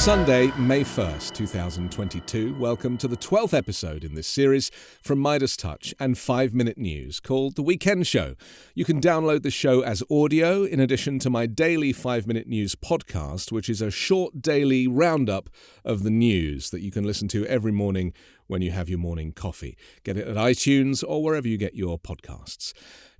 Sunday, May 1st, 2022. Welcome to the 12th episode in this series from MeidasTouch and 5-Minute News called The Weekend Show. You can download the show as audio in addition to my daily 5-Minute News podcast, which is a short daily roundup of the news that you can listen to every morning when you have your morning coffee. Get it at iTunes or wherever you get your podcasts.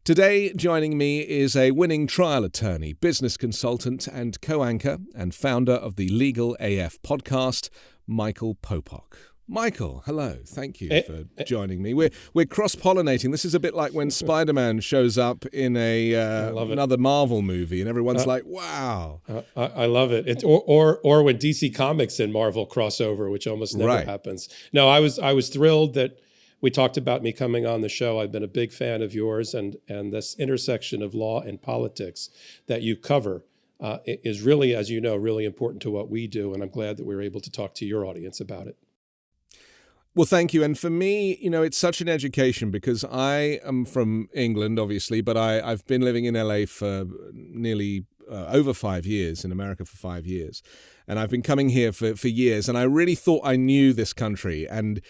Today, joining me is a winning trial attorney, business consultant and co-anchor and founder of the Legal AF podcast, Michael Popok. Michael, hello. Thank you for joining me. We're cross-pollinating. This is a bit like when Spider-Man shows up in another Marvel movie and everyone's like, wow. I love it. Or when DC Comics and Marvel crossover, which almost never happens. No, I was thrilled that we talked about me coming on the show. I've been a big fan of yours, and this intersection of law and politics that you cover is really, as you know, really important to what we do, and I'm glad that we were able to talk to your audience about it. Well, thank you. And for me, it's such an education because I am from England, obviously, but I've been living in LA for nearly over 5 years, in America for 5 years. And I've been coming here for years, and I really thought I knew this country. And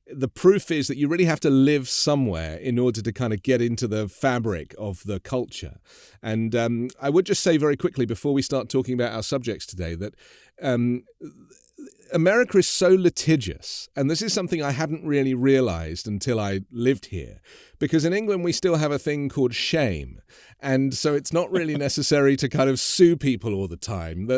the proof is that you really have to live somewhere in order to kind of get into the fabric of the culture. And I would just say very quickly before we start talking about our subjects today that America is so litigious, and this is something I hadn't really realized until I lived here, because in England we still have a thing called shame, and so it's not really necessary to kind of sue people all the time.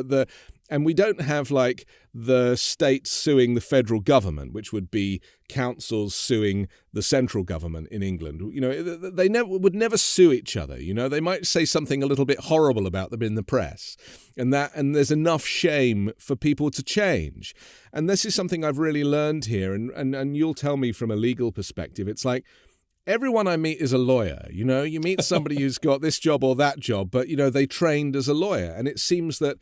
And we don't have like the state suing the federal government, which would be councils suing the central government in England. They would never sue each other. They might say something a little bit horrible about them in the press, and there's enough shame for people to change. And this is something I've really learned here. And you'll tell me from a legal perspective, it's like, everyone I meet is a lawyer. You meet somebody who's got this job or that job, but they trained as a lawyer. And it seems that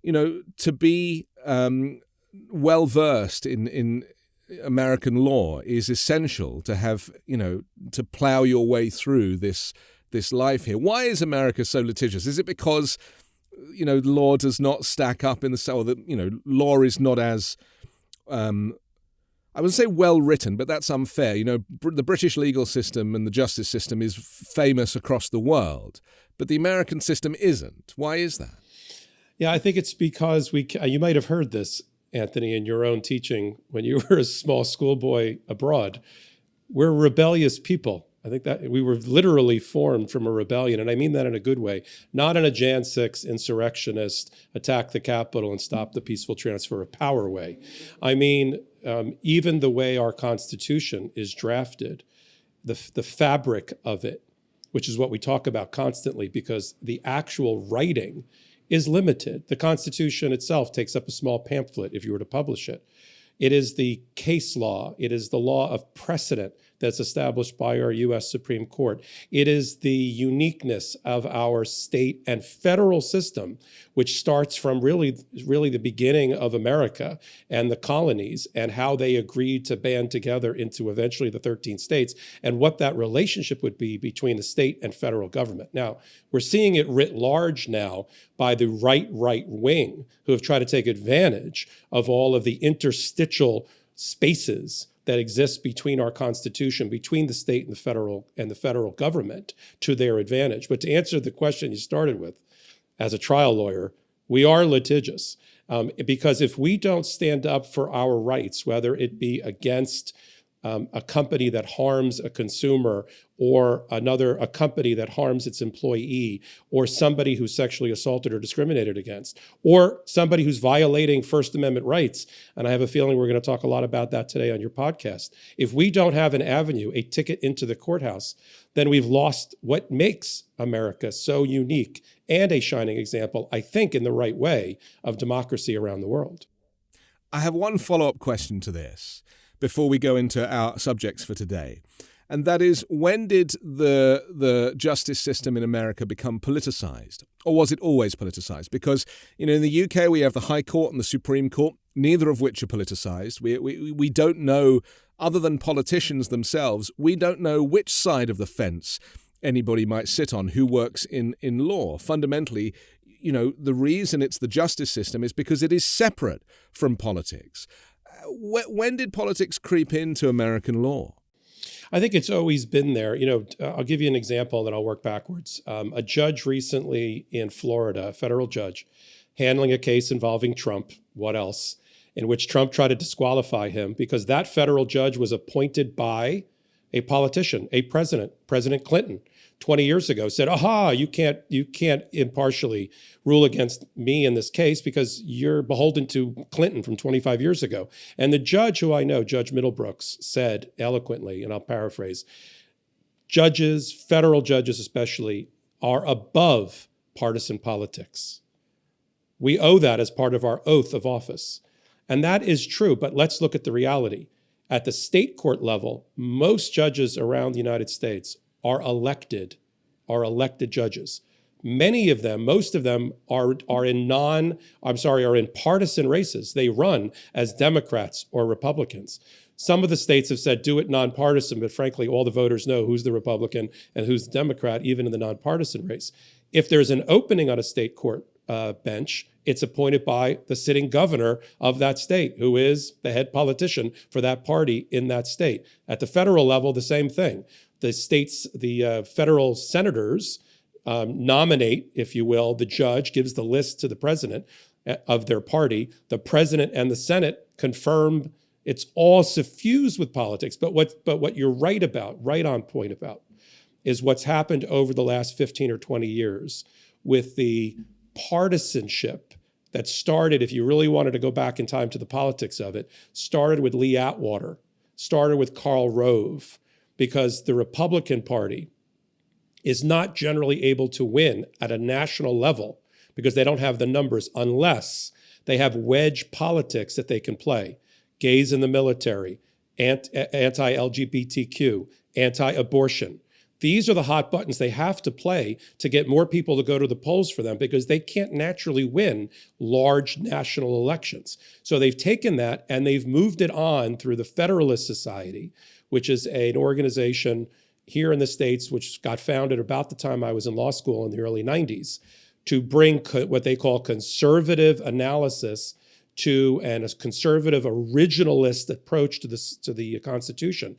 to be well versed in American law is essential to have, to plow your way through this life here. Why is America so litigious? Is it because, law does not stack up in the cell, that, law is not as, I would say well written, but that's unfair. The British legal system and the justice system is famous across the world, but the American system isn't. Why is that? Yeah, I think it's because you might have heard this, Anthony, in your own teaching when you were a small schoolboy abroad. We're rebellious people. I think that we were literally formed from a rebellion, and I mean that in a good way, not in a Jan 6 insurrectionist, attack the Capitol and stop the peaceful transfer of power way. I mean, even the way our Constitution is drafted, the fabric of it, which is what we talk about constantly, because the actual writing is limited. The Constitution itself takes up a small pamphlet if you were to publish it. It is the case law. It is the law of precedent that's established by our U.S. Supreme Court. It is the uniqueness of our state and federal system, which starts from really the beginning of America and the colonies and how they agreed to band together into eventually the 13 states and what that relationship would be between the state and federal government. Now, we're seeing it writ large now by the right wing who have tried to take advantage of all of the interstitial spaces that exist between our Constitution, between the state and the federal government to their advantage. But to answer the question you started with, as a trial lawyer, we are litigious because if we don't stand up for our rights, whether it be against a company that harms a consumer or a company that harms its employee or somebody who's sexually assaulted or discriminated against or somebody who's violating First Amendment rights. And I have a feeling we're going to talk a lot about that today on your podcast. If we don't have an avenue, a ticket into the courthouse, then we've lost what makes America so unique and a shining example, I think, in the right way of democracy around the world. I have one follow-up question to this before we go into our subjects for today. And that is, when did the justice system in America become politicized? Or was it always politicized? Because, in the UK, we have the High Court and the Supreme Court, neither of which are politicized. We don't know, other than politicians themselves, we don't know which side of the fence anybody might sit on who works in law. Fundamentally, the reason it's the justice system is because it is separate from politics. When did politics creep into American law? I think it's always been there. I'll give you an example and then I'll work backwards. A judge recently in Florida, a federal judge, handling a case involving Trump, what else, in which Trump tried to disqualify him because that federal judge was appointed by a politician, a president, President Clinton, 20 years ago, said, aha, you can't impartially rule against me in this case because you're beholden to Clinton from 25 years ago. And the judge who I know, Judge Middlebrooks, said eloquently, and I'll paraphrase, judges, federal judges especially, are above partisan politics. We owe that as part of our oath of office. And that is true, but let's look at the reality. At the state court level, most judges around the United States are elected judges. Many of them, most of them are in partisan races. They run as Democrats or Republicans. Some of the states have said do it nonpartisan, but frankly, all the voters know who's the Republican and who's the Democrat, even in the nonpartisan race. If there's an opening on a state court bench, it's appointed by the sitting governor of that state, who is the head politician for that party in that state. At the federal level, the same thing. The federal senators nominate, if you will, the judge gives the list to the president of their party. The president and the Senate confirm. It's all suffused with politics. But what you're right on point about, is what's happened over the last 15 or 20 years with the partisanship that started, if you really wanted to go back in time to the politics of it, started with Lee Atwater, started with Karl Rove, because the Republican Party is not generally able to win at a national level because they don't have the numbers unless they have wedge politics that they can play. Gays in the military, anti-LGBTQ, anti-abortion. These are the hot buttons they have to play to get more people to go to the polls for them because they can't naturally win large national elections. So they've taken that and they've moved it on through the Federalist Society, which is an organization here in the States, which got founded about the time I was in law school in the early 90s, to bring what they call conservative analysis and a conservative originalist approach to the Constitution,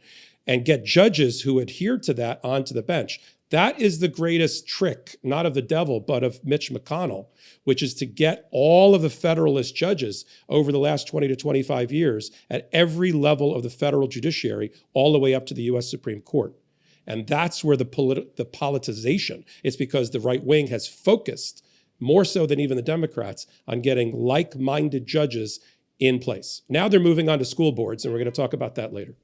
and get judges who adhere to that onto the bench. That is the greatest trick, not of the devil, but of Mitch McConnell, which is to get all of the Federalist judges over the last 20 to 25 years at every level of the federal judiciary, all the way up to the U.S. Supreme Court. And that's where the politicization, it's because the right wing has focused, more so than even the Democrats, on getting like-minded judges in place. Now they're moving on to school boards, and we're going to talk about that later.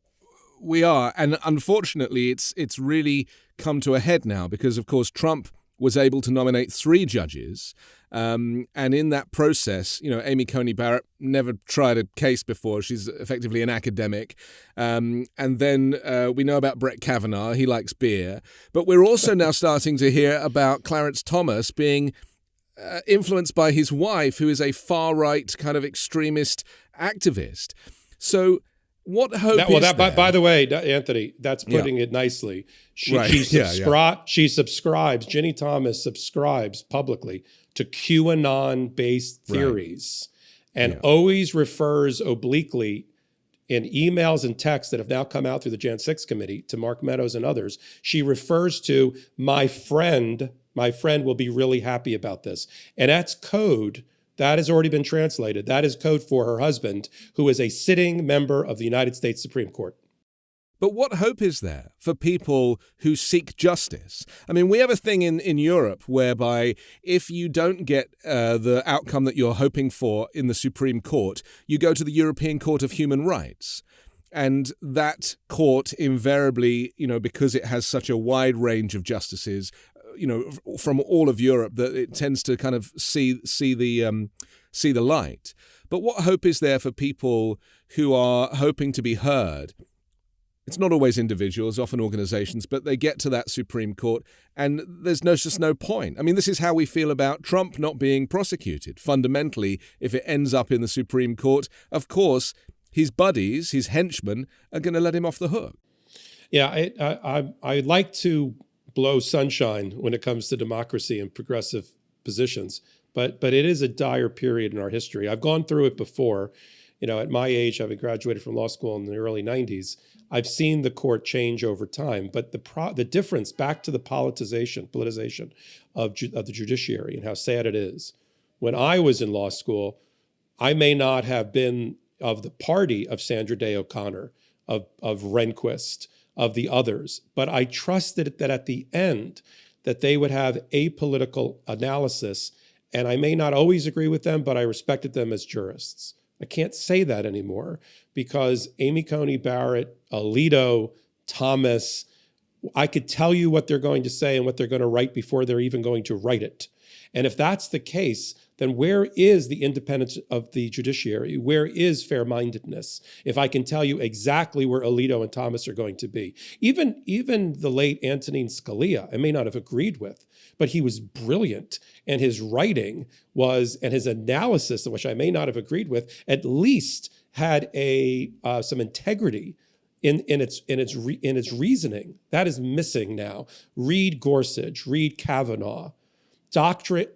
We are, and unfortunately, it's really come to a head now because, of course, Trump was able to nominate 3 judges, and in that process, Amy Coney Barrett never tried a case before. She's effectively an academic, and then we know about Brett Kavanaugh. He likes beer, but we're also now starting to hear about Clarence Thomas being influenced by his wife, who is a far-right kind of extremist activist. So what hope is there? By the way, Anthony, that's putting it nicely. She subscribes, Ginny Thomas subscribes publicly to QAnon-based theories and always refers obliquely in emails and texts that have now come out through the Jan 6 committee to Mark Meadows and others. She refers to my friend will be really happy about this. And that's code. That has already been translated. That is code for her husband, who is a sitting member of the United States Supreme Court. But what hope is there for people who seek justice? I mean, we have a thing in Europe whereby if you don't get the outcome that you're hoping for in the Supreme Court, you go to the European Court of Human Rights. And that court invariably, because it has such a wide range of justices, from all of Europe, that it tends to kind of see the light. But what hope is there for people who are hoping to be heard? It's not always individuals, often organizations, but they get to that Supreme Court and there's just no point. I mean, this is how we feel about Trump not being prosecuted. Fundamentally, if it ends up in the Supreme Court, of course, his buddies, his henchmen, are going to let him off the hook. Yeah, I like to blow sunshine when it comes to democracy and progressive positions. but it is a dire period in our history. I've gone through it before. At my age, having graduated from law school in the early 90s, I've seen the court change over time. But the difference, back to the politicization of the judiciary and how sad it is. When I was in law school, I may not have been of the party of Sandra Day O'Connor, of Rehnquist, of the others, but I trusted that at the end that they would have apolitical analysis, and I may not always agree with them, but I respected them as jurists. I can't say that anymore because Amy Coney Barrett, Alito, Thomas, I could tell you what they're going to say and what they're going to write before they're even going to write it. And if that's the case, then where is the independence of the judiciary? Where is fair-mindedness? If I can tell you exactly where Alito and Thomas are going to be. Even the late Antonin Scalia, I may not have agreed with, but he was brilliant. And his writing and his analysis, which I may not have agreed with, at least had some integrity in its reasoning. That is missing now. Read Gorsuch, read Kavanaugh. Doctrine.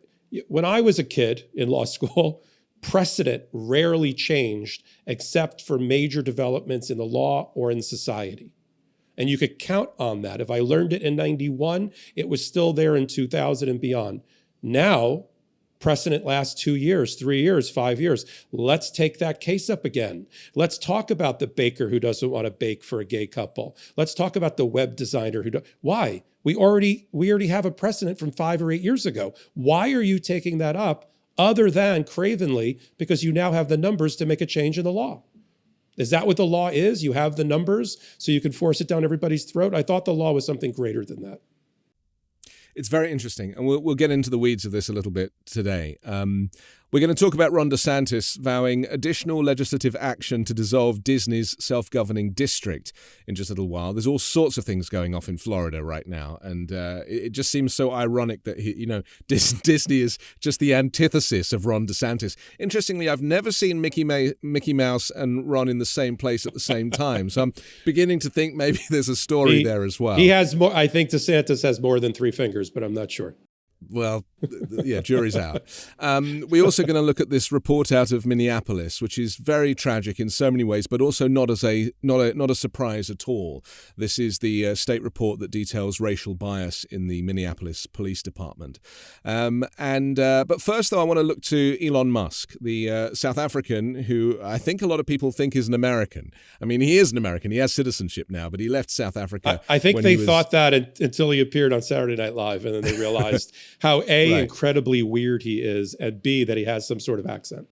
When I was a kid in law school, precedent rarely changed except for major developments in the law or in society. And you could count on that. If I learned it in 91, it was still there in 2000 and beyond. Now, precedent lasts 2 years, 3 years, 5 years. Let's take that case up again. Let's talk about the baker who doesn't want to bake for a gay couple. Let's talk about the web designer why? We already have a precedent from 5 or 8 years ago. Why are you taking that up other than cravenly because you now have the numbers to make a change in the law? Is that what the law is? You have the numbers so you can force it down everybody's throat? I thought the law was something greater than that. It's very interesting, and we'll get into the weeds of this a little bit today. We're going to talk about Ron DeSantis vowing additional legislative action to dissolve Disney's self-governing district in just a little while. There's all sorts of things going off in Florida right now, and it just seems so ironic that Disney is just the antithesis of Ron DeSantis. Interestingly, I've never seen Mickey Mouse and Ron in the same place at the same time, so I'm beginning to think maybe there's a story there as well. He has more. I think DeSantis has more than 3 fingers, but I'm not sure. Well, yeah, jury's out. We're also going to look at this report out of Minneapolis, which is very tragic in so many ways, but also not a surprise at all. This is the state report that details racial bias in the Minneapolis Police Department. But first, though, I want to look to Elon Musk, the South African who I think a lot of people think is an American. I mean, he is an American. He has citizenship now, but he left South Africa. I think they thought that until he appeared on Saturday Night Live, and then they realized how incredibly weird he is, and B, that he has some sort of accent.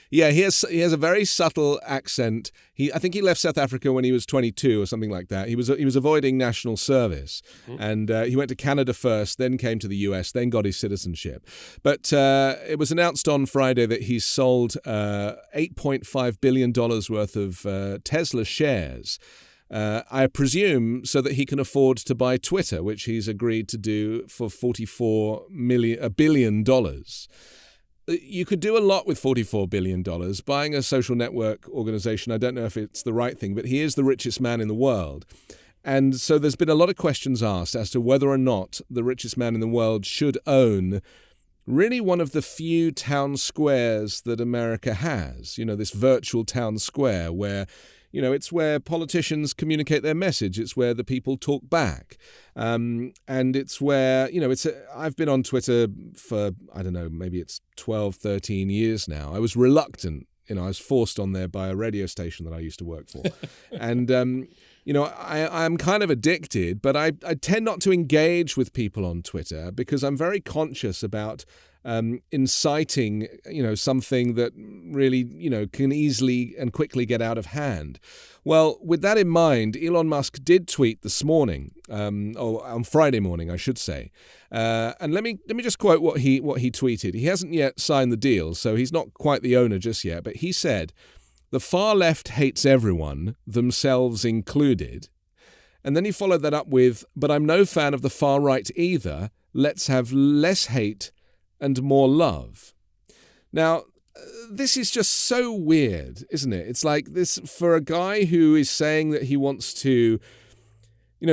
Yeah, he has a very subtle accent. I think he left South Africa when he was 22 or something like that. He was avoiding national service, and he went to Canada first, then came to the US, then got his citizenship. But it was announced on Friday that he sold $8.5 billion worth of Tesla shares. I presume so that he can afford to buy Twitter, which he's agreed to do for $44 billion. You could do a lot with $44 billion. Buying a social network organization, I don't know if it's the right thing, but he is the richest man in the world. And so there's been a lot of questions asked as to whether or not the richest man in the world should own really one of the few town squares that America has. This virtual town square where it's where politicians communicate their message. It's where the people talk back. And it's where, I've been on Twitter for, I don't know, maybe it's 12, 13 years now. I was reluctant. I was forced on there by a radio station that I used to work for. And, I'm kind of addicted, but I tend not to engage with people on Twitter because I'm very conscious about inciting, something that really, can easily and quickly get out of hand. Well, with that in mind, Elon Musk did tweet this morning, or on Friday morning, I should say. And let me just quote what he tweeted. He hasn't yet signed the deal, so he's not quite the owner just yet. But he said, "The far left hates everyone, themselves included." And then he followed that up with, "But I'm no fan of the far right either. Let's have less hate and more love." Now, this is just so weird, isn't it? It's like this, for a guy who is saying that he wants to,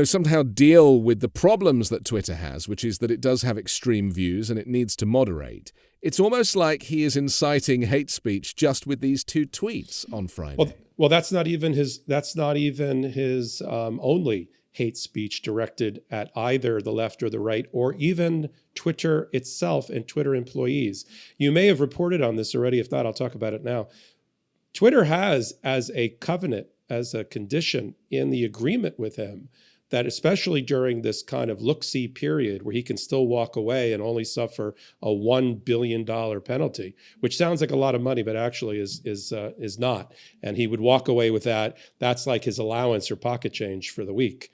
somehow deal with the problems that Twitter has, which is that it does have extreme views and it needs to moderate. It's almost like he is inciting hate speech just with these 2 tweets on Friday. Well, that's not even his only hate speech directed at either the left or the right, or even Twitter itself and Twitter employees. You may have reported on this already. If not, I'll talk about it now. Twitter has, as a covenant, as a condition in the agreement with him, that especially during this kind of look-see period where he can still walk away and only suffer a $1 billion penalty, which sounds like a lot of money, but actually is not. And he would walk away with that. That's like his allowance or pocket change for the week.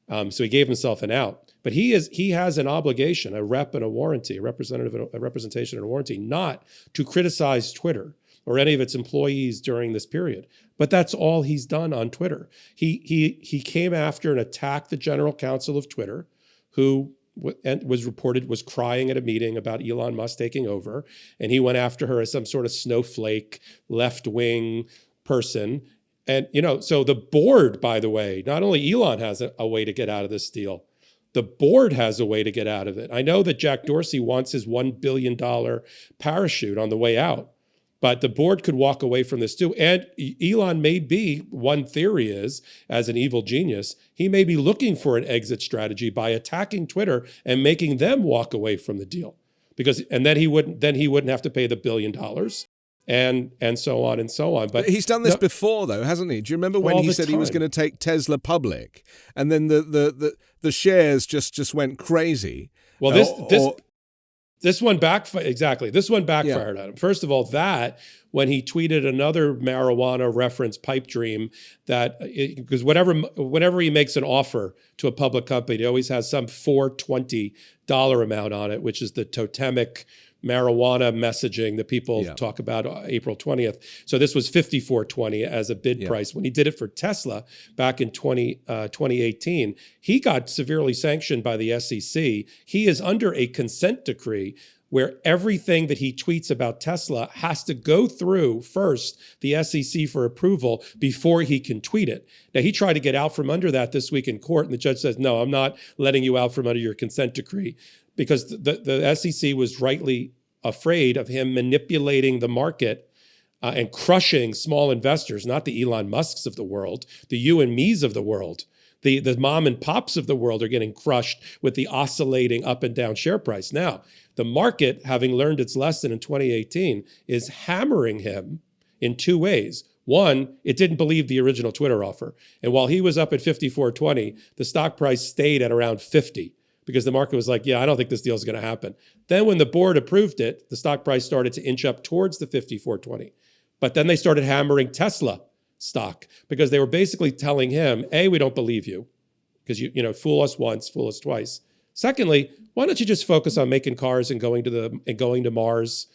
So he gave himself an out. But he has an obligation, a rep and a warranty, a representation and a warranty, not to criticize Twitter or any of its employees during this period. But that's all he's done on Twitter. He came after and attacked the general counsel of Twitter, who was reported was crying at a meeting about Elon Musk taking over. And he went after her as some sort of snowflake, left-wing person. And, so the board, by the way, not only Elon has a way to get out of this deal, the board has a way to get out of it. I know that Jack Dorsey wants his $1 billion parachute on the way out. But the board could walk away from this too. And Elon may be, one theory is, as an evil genius, he may be looking for an exit strategy by attacking Twitter and making them walk away from the deal. And then he wouldn't have to pay the $1 billion and so on and so on. But he's done this before, though, hasn't he? Do you remember when he said he was going to take Tesla public, and then the shares just went crazy? Well, This one backfired. Exactly. This one backfired on him. First of all, when he tweeted another marijuana reference pipe dream, because whenever he makes an offer to a public company, he always has some $420 amount on it, which is the totemic marijuana messaging that people talk about April 20th. So this was $54.20 as a bid price. When he did it for Tesla back in 2018, he got severely sanctioned by the SEC. He is under a consent decree where everything that he tweets about Tesla has to go through first the SEC for approval before he can tweet it. Now, he tried to get out from under that this week in court, and the judge says, no, I'm not letting you out from under your consent decree, because the SEC was rightly afraid of him manipulating the market and crushing small investors, not the Elon Musks of the world, the you and me's of the world. The mom and pops of the world are getting crushed with the oscillating up and down share price. Now, the market, having learned its lesson in 2018, is hammering him in 2 ways. One, it didn't believe the original Twitter offer. And while he was up at $54.20, the stock price stayed at around 50. Because the market was like, yeah, I don't think this deal is going to happen. Then when the board approved it, the stock price started to inch up towards the $54.20. But then they started hammering Tesla stock because they were basically telling him, A, we don't believe you because you fool us once, fool us twice. Secondly, why don't you just focus on making cars and going to Mars?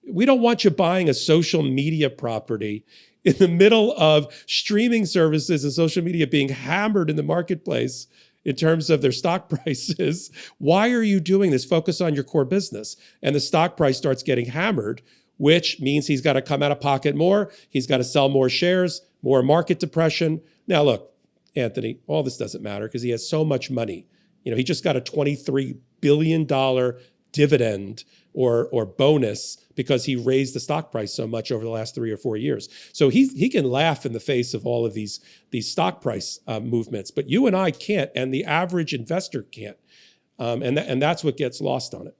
We don't want you buying a social media property in the middle of streaming services and social media being hammered in the marketplace in terms of their stock prices. Why are you doing this? Focus on your core business. And the stock price starts getting hammered, which means he's got to come out of pocket more. He's got to sell more shares, more market depression. Now, look, Anthony, all this doesn't matter because he has so much money. He just got a $23 billion dividend or bonus because he raised the stock price so much over the last 3 or 4 years. So he can laugh in the face of all of these stock price movements, but you and I can't, and the average investor can't. And that's what gets lost on it.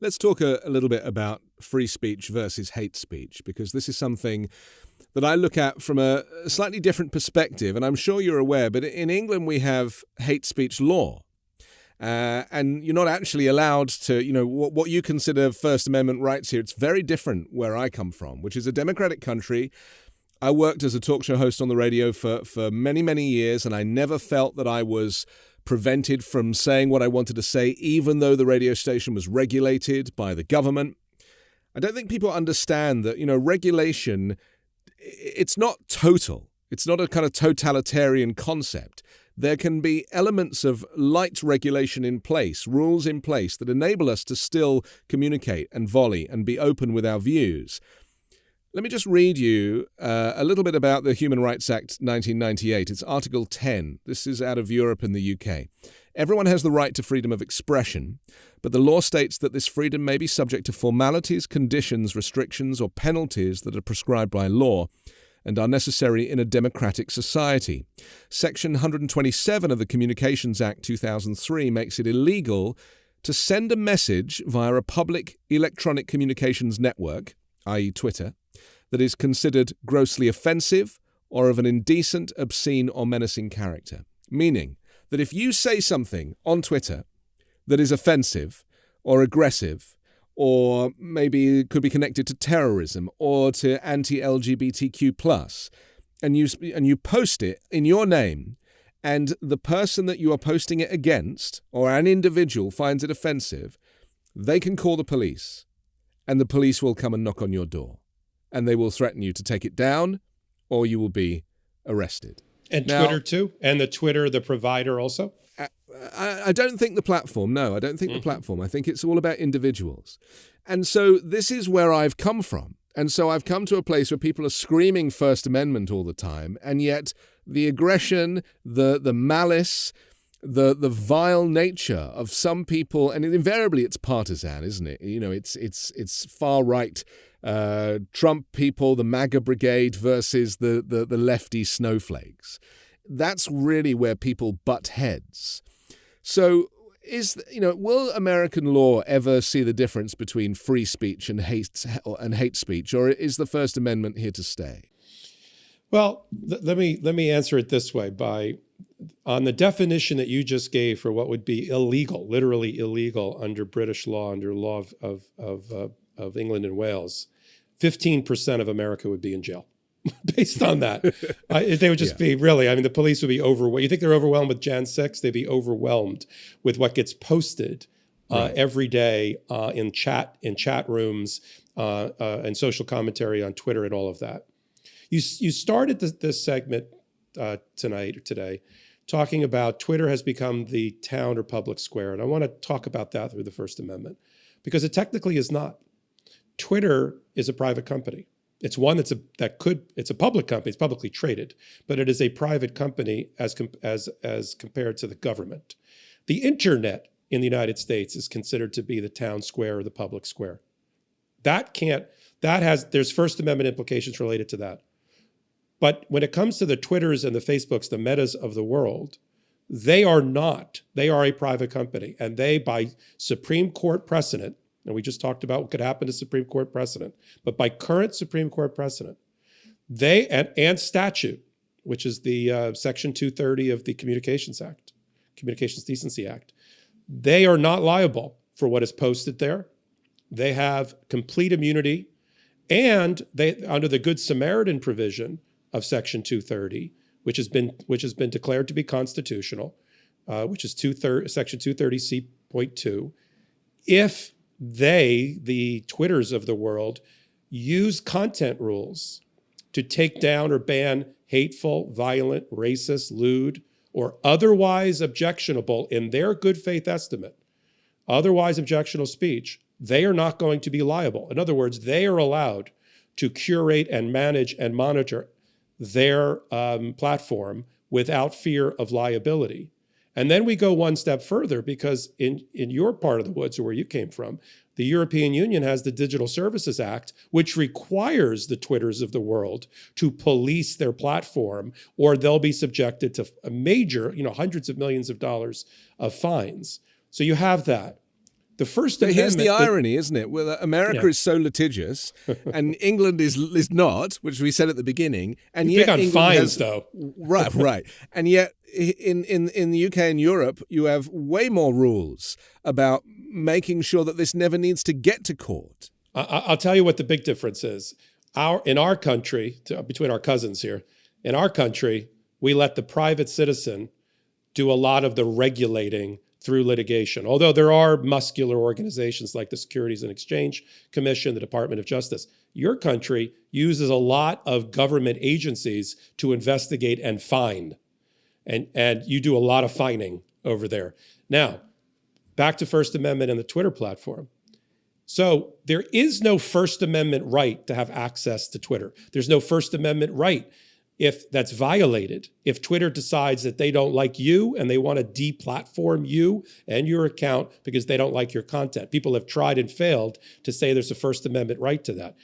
Let's talk a little bit about free speech versus hate speech, because this is something that I look at from a slightly different perspective, and I'm sure you're aware, but in England we have hate speech law. And you're not actually allowed to, what you consider First Amendment rights here. It's very different where I come from, which is a democratic country. I worked as a talk show host on the radio for many, many years, and I never felt that I was prevented from saying what I wanted to say, even though the radio station was regulated by the government. I don't think people understand that, regulation, it's not total. It's not a kind of totalitarian concept. There can be elements of light regulation in place, rules in place that enable us to still communicate and volley and be open with our views. Let me just read you a little bit about the Human Rights Act 1998. It's Article 10. This is out of Europe and the UK. Everyone has the right to freedom of expression, but the law states that this freedom may be subject to formalities, conditions, restrictions, or penalties that are prescribed by law and are necessary in a democratic society. Section 127 of the Communications Act 2003 makes it illegal to send a message via a public electronic communications network, i.e. Twitter, that is considered grossly offensive or of an indecent, obscene, or menacing character. Meaning that if you say something on Twitter that is offensive or aggressive, or maybe it could be connected to terrorism or to anti-LGBTQ+, and you post it in your name, and the person that you are posting it against, or an individual, finds it offensive, they can call the police, and the police will come and knock on your door, and they will threaten you to take it down, or you will be arrested. And now, Twitter too? And the provider also? I don't think the platform, no, I don't think the platform. I think it's all about individuals. And so this is where I've come from. And so I've come to a place where people are screaming First Amendment all the time, and yet the aggression, the malice, the vile nature of some people, and invariably it's partisan, isn't it? You know, it's far right Trump people, the MAGA brigade versus the lefty snowflakes. That's really where people butt heads. So will American law ever see the difference between free speech and hate speech, or is the First Amendment here to stay? Well, let me answer it this way on the definition that you just gave for what would be illegal, literally illegal under British law, under law of England and Wales, 15% of America would be in jail. Based on that, they would just be really, I mean, the police would be overwhelmed. You think they're overwhelmed with Jan 6? They'd be overwhelmed with what gets posted every day in chat rooms and social commentary on Twitter and all of that. You started this segment today talking about Twitter has become the town or public square. And I want to talk about that through the First Amendment, because it technically is not. Twitter is a private company. It's one it's a public company. It's publicly traded, but it is a private company as compared to the government. The internet in the United States is considered to be the town square or the public square. There's First Amendment implications related to that. But when it comes to the Twitters and the Facebooks, the Metas of the world, they are not. They are a private company, and they, by Supreme Court precedent, and we just talked about what could happen to Supreme Court precedent, but by current Supreme Court precedent, they and statute, which is the Section 230 of the Communications Decency Act, they are not liable for what is posted there. They have complete immunity, and they, under the Good Samaritan provision of Section 230, which has been declared to be constitutional, which is Section 230C.2, if the Twitters of the world, use content rules to take down or ban hateful, violent, racist, lewd, or otherwise objectionable, in their good faith estimate, otherwise objectionable speech, they are not going to be liable. In other words, they are allowed to curate and manage and monitor their platform without fear of liability. And then we go one step further, because in your part of the woods, or where you came from, the European Union has the Digital Services Act, which requires the Twitters of the world to police their platform, or they'll be subjected to a major, hundreds of millions of dollars of fines. So you have that. The First Amendment. Here's the irony, isn't it? Well, America is so litigious, and England is not, which we said at the beginning. And You're yet big on England fines, though. Right. And yet in the UK and Europe, you have way more rules about making sure that this never needs to get to court. I'll tell you what the big difference is. In our country, between our cousins here, in our country, we let the private citizen do a lot of the regulating through litigation. Although there are muscular organizations like the Securities and Exchange Commission, the Department of Justice, your country uses a lot of government agencies to investigate and fine. And you do a lot of fining over there. Now, back to First Amendment and the Twitter platform. So there is no First Amendment right to have access to Twitter. There's no First Amendment right if that's violated. If Twitter decides that they don't like you and they want to deplatform you and your account because they don't like your content. People have tried and failed to say there's a First Amendment right to that.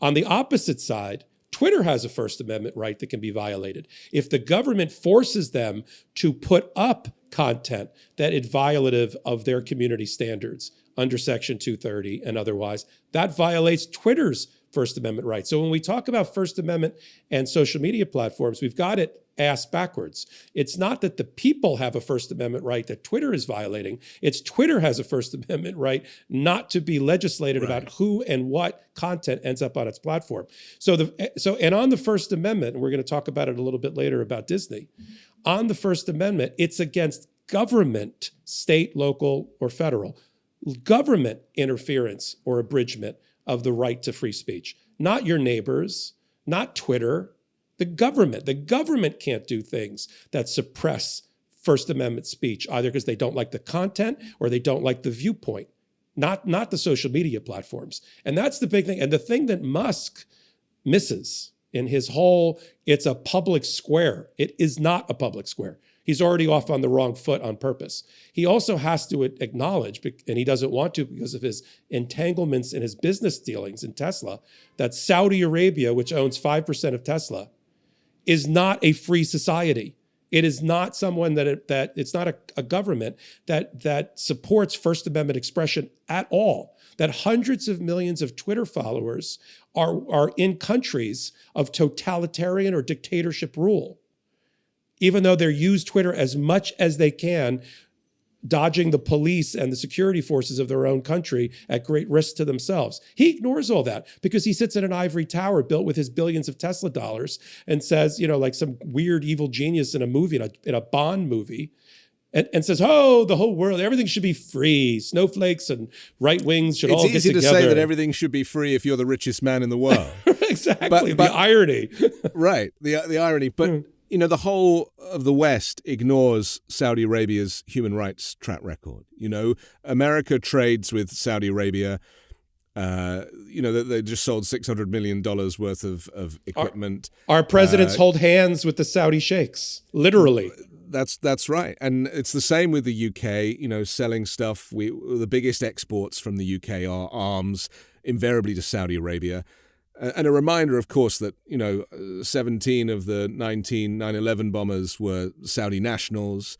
On the opposite side, Twitter has a First Amendment right that can be violated. If the government forces them to put up content that is violative of their community standards under Section 230 and otherwise, that violates Twitter's First Amendment rights. So when we talk about First Amendment and social media platforms, we've got it ass backwards. It's not that the people have a First Amendment right that Twitter is violating. It's Twitter has a First Amendment right not to be legislated about who and what content ends up on its platform. And on the First Amendment, and we're going to talk about it a little bit later about Disney, on the First Amendment, it's against government, state, local, or federal, government interference or abridgment of the right to free speech, not your neighbors, not Twitter, the government. The government can't do things that suppress First Amendment speech, either because they don't like the content or they don't like the viewpoint, not the social media platforms. And that's the big thing. And the thing that Musk misses in his whole, it's a public square. It is not a public square. He's already off on the wrong foot on purpose. He also has to acknowledge, and he doesn't want to because of his entanglements in his business dealings in Tesla, that Saudi Arabia, which owns 5% of Tesla, is not a free society. It is not someone it's not a government that supports First Amendment expression at all. That hundreds of millions of Twitter followers are in countries of totalitarian or dictatorship rule, even though they use Twitter as much as they can, dodging the police and the security forces of their own country at great risk to themselves. He ignores all that because he sits in an ivory tower built with his billions of Tesla dollars and says, like some weird evil genius in a movie, in a Bond movie, and says, oh, the whole world, everything should be free. Snowflakes and right wings should all get together. It's easy to say that everything should be free if you're the richest man in the world. Exactly, but the irony. Right, the irony. But the whole of the West ignores Saudi Arabia's human rights track record. America trades with Saudi Arabia. They just sold $600 million worth of equipment. Our presidents hold hands with the Saudi sheikhs, literally. That's right. And it's the same with the UK, selling stuff. The biggest exports from the UK are arms, invariably to Saudi Arabia. And a reminder, of course, that, 17 of the 19 9/11 bombers were Saudi nationals,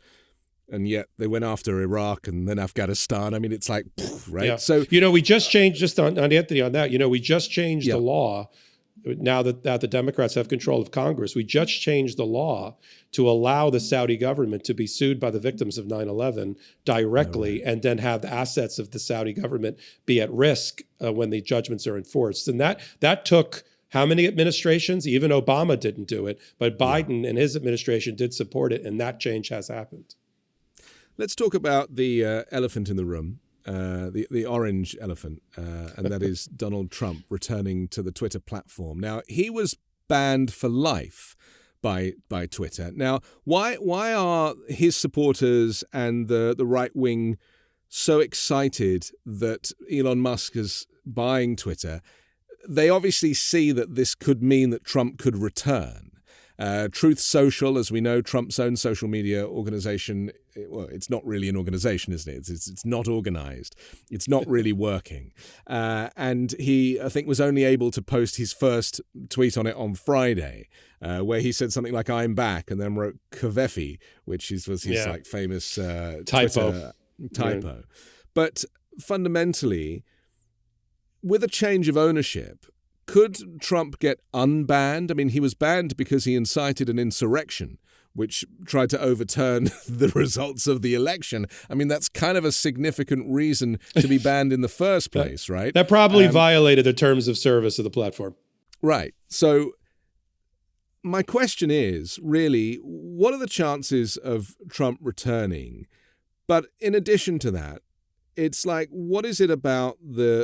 and yet they went after Iraq and then Afghanistan. I mean, it's like, right? Yeah. So, we just changed, just on Anthony on that, we just changed the law. Now that the Democrats have control of Congress, we just changed the law to allow the Saudi government to be sued by the victims of 9/11 directly, and then have the assets of the Saudi government be at risk when the judgments are enforced. And that took how many administrations? Even Obama didn't do it, but Biden and his administration did support it, and that change has happened. Let's talk about the elephant in the room. The orange elephant, and that is Donald Trump returning to the Twitter platform. Now, he was banned for life by Twitter. Now, why are his supporters and the right wing so excited that Elon Musk is buying Twitter? They obviously see that this could mean that Trump could return. Truth Social, as we know, Trump's own social media organization, well, it's not really an organization, isn't it? It's not organized. It's not really working. And he, I think, was only able to post his first tweet on it on Friday, where he said something like, "I'm back," and then wrote Kvefi, which was his like famous typo. Yeah. But fundamentally, with a change of ownership, could Trump get unbanned? I mean, he was banned because he incited an insurrection, which tried to overturn the results of the election. I mean, that's kind of a significant reason to be banned in the first place, right? That probably violated the terms of service of the platform. Right. So my question is, really, what are the chances of Trump returning? But in addition to that, it's like, what is it about the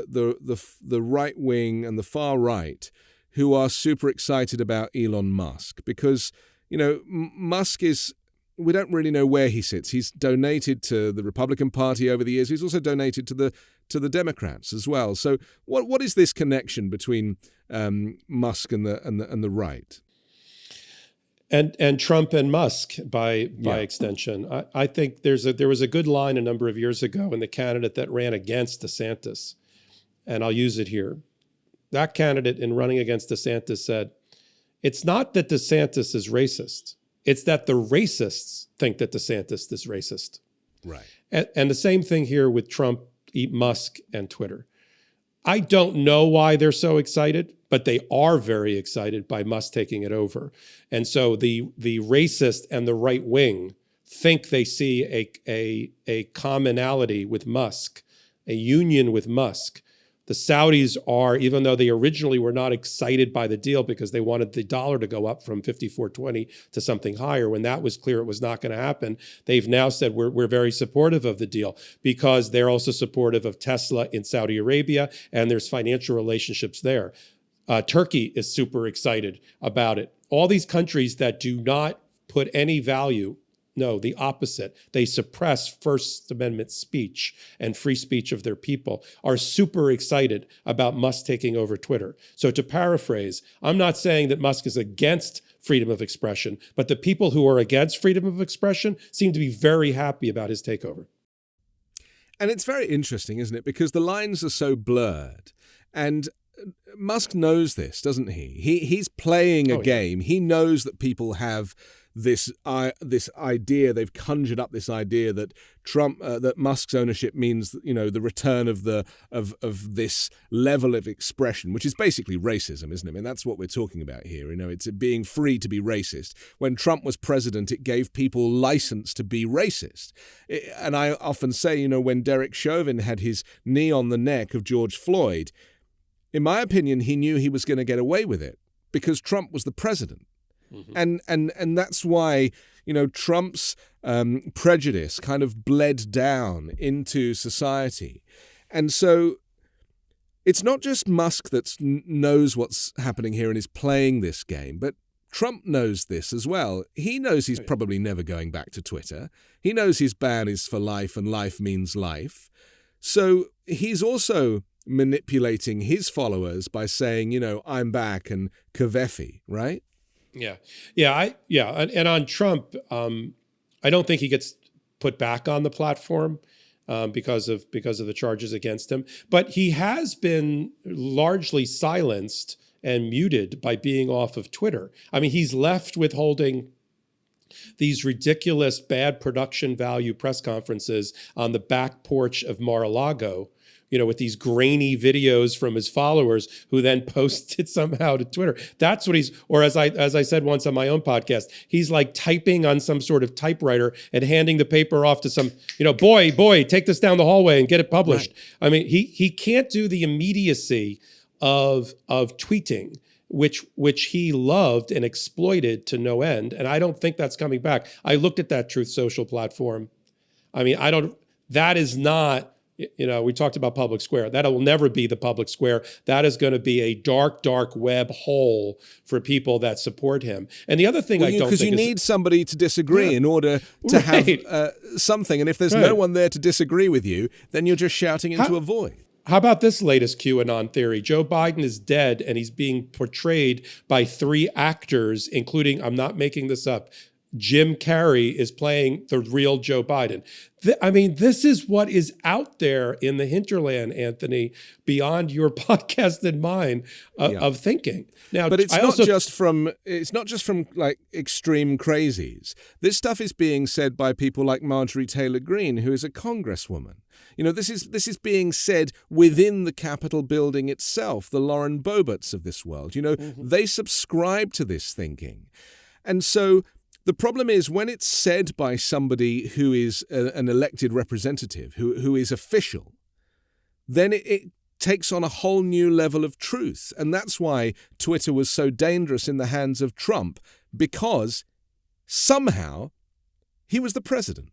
right wing and the far right who are super excited about Elon Musk? Because, Musk we don't really know where he sits. He's donated to the Republican Party over the years. He's also donated to the to the Democrats as well. So what is this connection between Musk and the right? And Trump and Musk by extension. I think there was a good line a number of years ago in the candidate that ran against DeSantis, and I'll use it here. That candidate in running against DeSantis said, "It's not that DeSantis is racist. It's that the racists think that DeSantis is racist." Right. And the same thing here with Trump, Musk, and Twitter. I don't know why they're so excited, but they are very excited by Musk taking it over. And so the racist and the right wing think they see a commonality with Musk, a union with Musk. The Saudis are, even though they originally were not excited by the deal because they wanted the dollar to go up from 54.20 to something higher, when that was clear it was not going to happen, they've now said we're very supportive of the deal because they're also supportive of Tesla in Saudi Arabia, and there's financial relationships there. Turkey is super excited about it. All these countries that do not put any value, no, the opposite. They suppress First Amendment speech and free speech of their people, are super excited about Musk taking over Twitter. So to paraphrase, I'm not saying that Musk is against freedom of expression, but the people who are against freedom of expression seem to be very happy about his takeover. And it's very interesting, isn't it? Because the lines are so blurred. And Musk knows this, doesn't he? He's playing a game. He knows that people have this idea. They've conjured up this idea that that Musk's ownership means, the return of this level of expression, which is basically racism, isn't it? I mean, that's what we're talking about here. It's being free to be racist. When Trump was president, it gave people license to be racist. And I often say, when Derek Chauvin had his knee on the neck of George Floyd, in my opinion, he knew he was going to get away with it because Trump was the president. Mm-hmm. And that's why, Trump's prejudice kind of bled down into society. And so it's not just Musk that knows what's happening here and is playing this game, but Trump knows this as well. He knows he's probably never going back to Twitter. He knows his ban is for life and life means life. So he's also manipulating his followers by saying, I'm back and Kavefi, right? And on Trump, I don't think he gets put back on the platform because of the charges against him. But he has been largely silenced and muted by being off of Twitter. I mean, he's left with holding these ridiculous bad production value press conferences on the back porch of Mar-a-Lago, with these grainy videos from his followers who then post it somehow to Twitter. That's what or as I said once on my own podcast, he's like typing on some sort of typewriter and handing the paper off to some, boy, take this down the hallway and get it published. Right. I mean, he can't do the immediacy of tweeting, which he loved and exploited to no end. And I don't think that's coming back. I looked at that Truth Social platform. I mean, that is not, we talked about public square. That will never be the public square. That is going to be a dark, dark web hole for people that support him. And the other thing because you need somebody to disagree in order to have something. And if there's no one there to disagree with you, then you're just shouting into a void. How about this latest QAnon theory? Joe Biden is dead and he's being portrayed by 3 actors, including, I'm not making this up, Jim Carrey is playing the real Joe Biden. This is what is out there in the hinterland, Anthony, beyond your podcast and mine of thinking. Now, but it's not just from like extreme crazies. This stuff is being said by people like Marjorie Taylor Greene, who is a congresswoman. This is being said within the Capitol building itself, the Lauren Boeberts of this world. They subscribe to this thinking. And so the problem is when it's said by somebody who is an elected representative, who is official, then it takes on a whole new level of truth. And that's why Twitter was so dangerous in the hands of Trump, because somehow he was the president.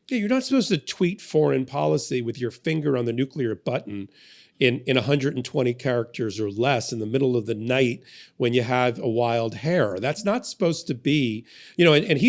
Yeah, you're not supposed to tweet foreign policy with your finger on the nuclear button in 120 characters or less in the middle of the night when you have a wild hair. That's not supposed to be, and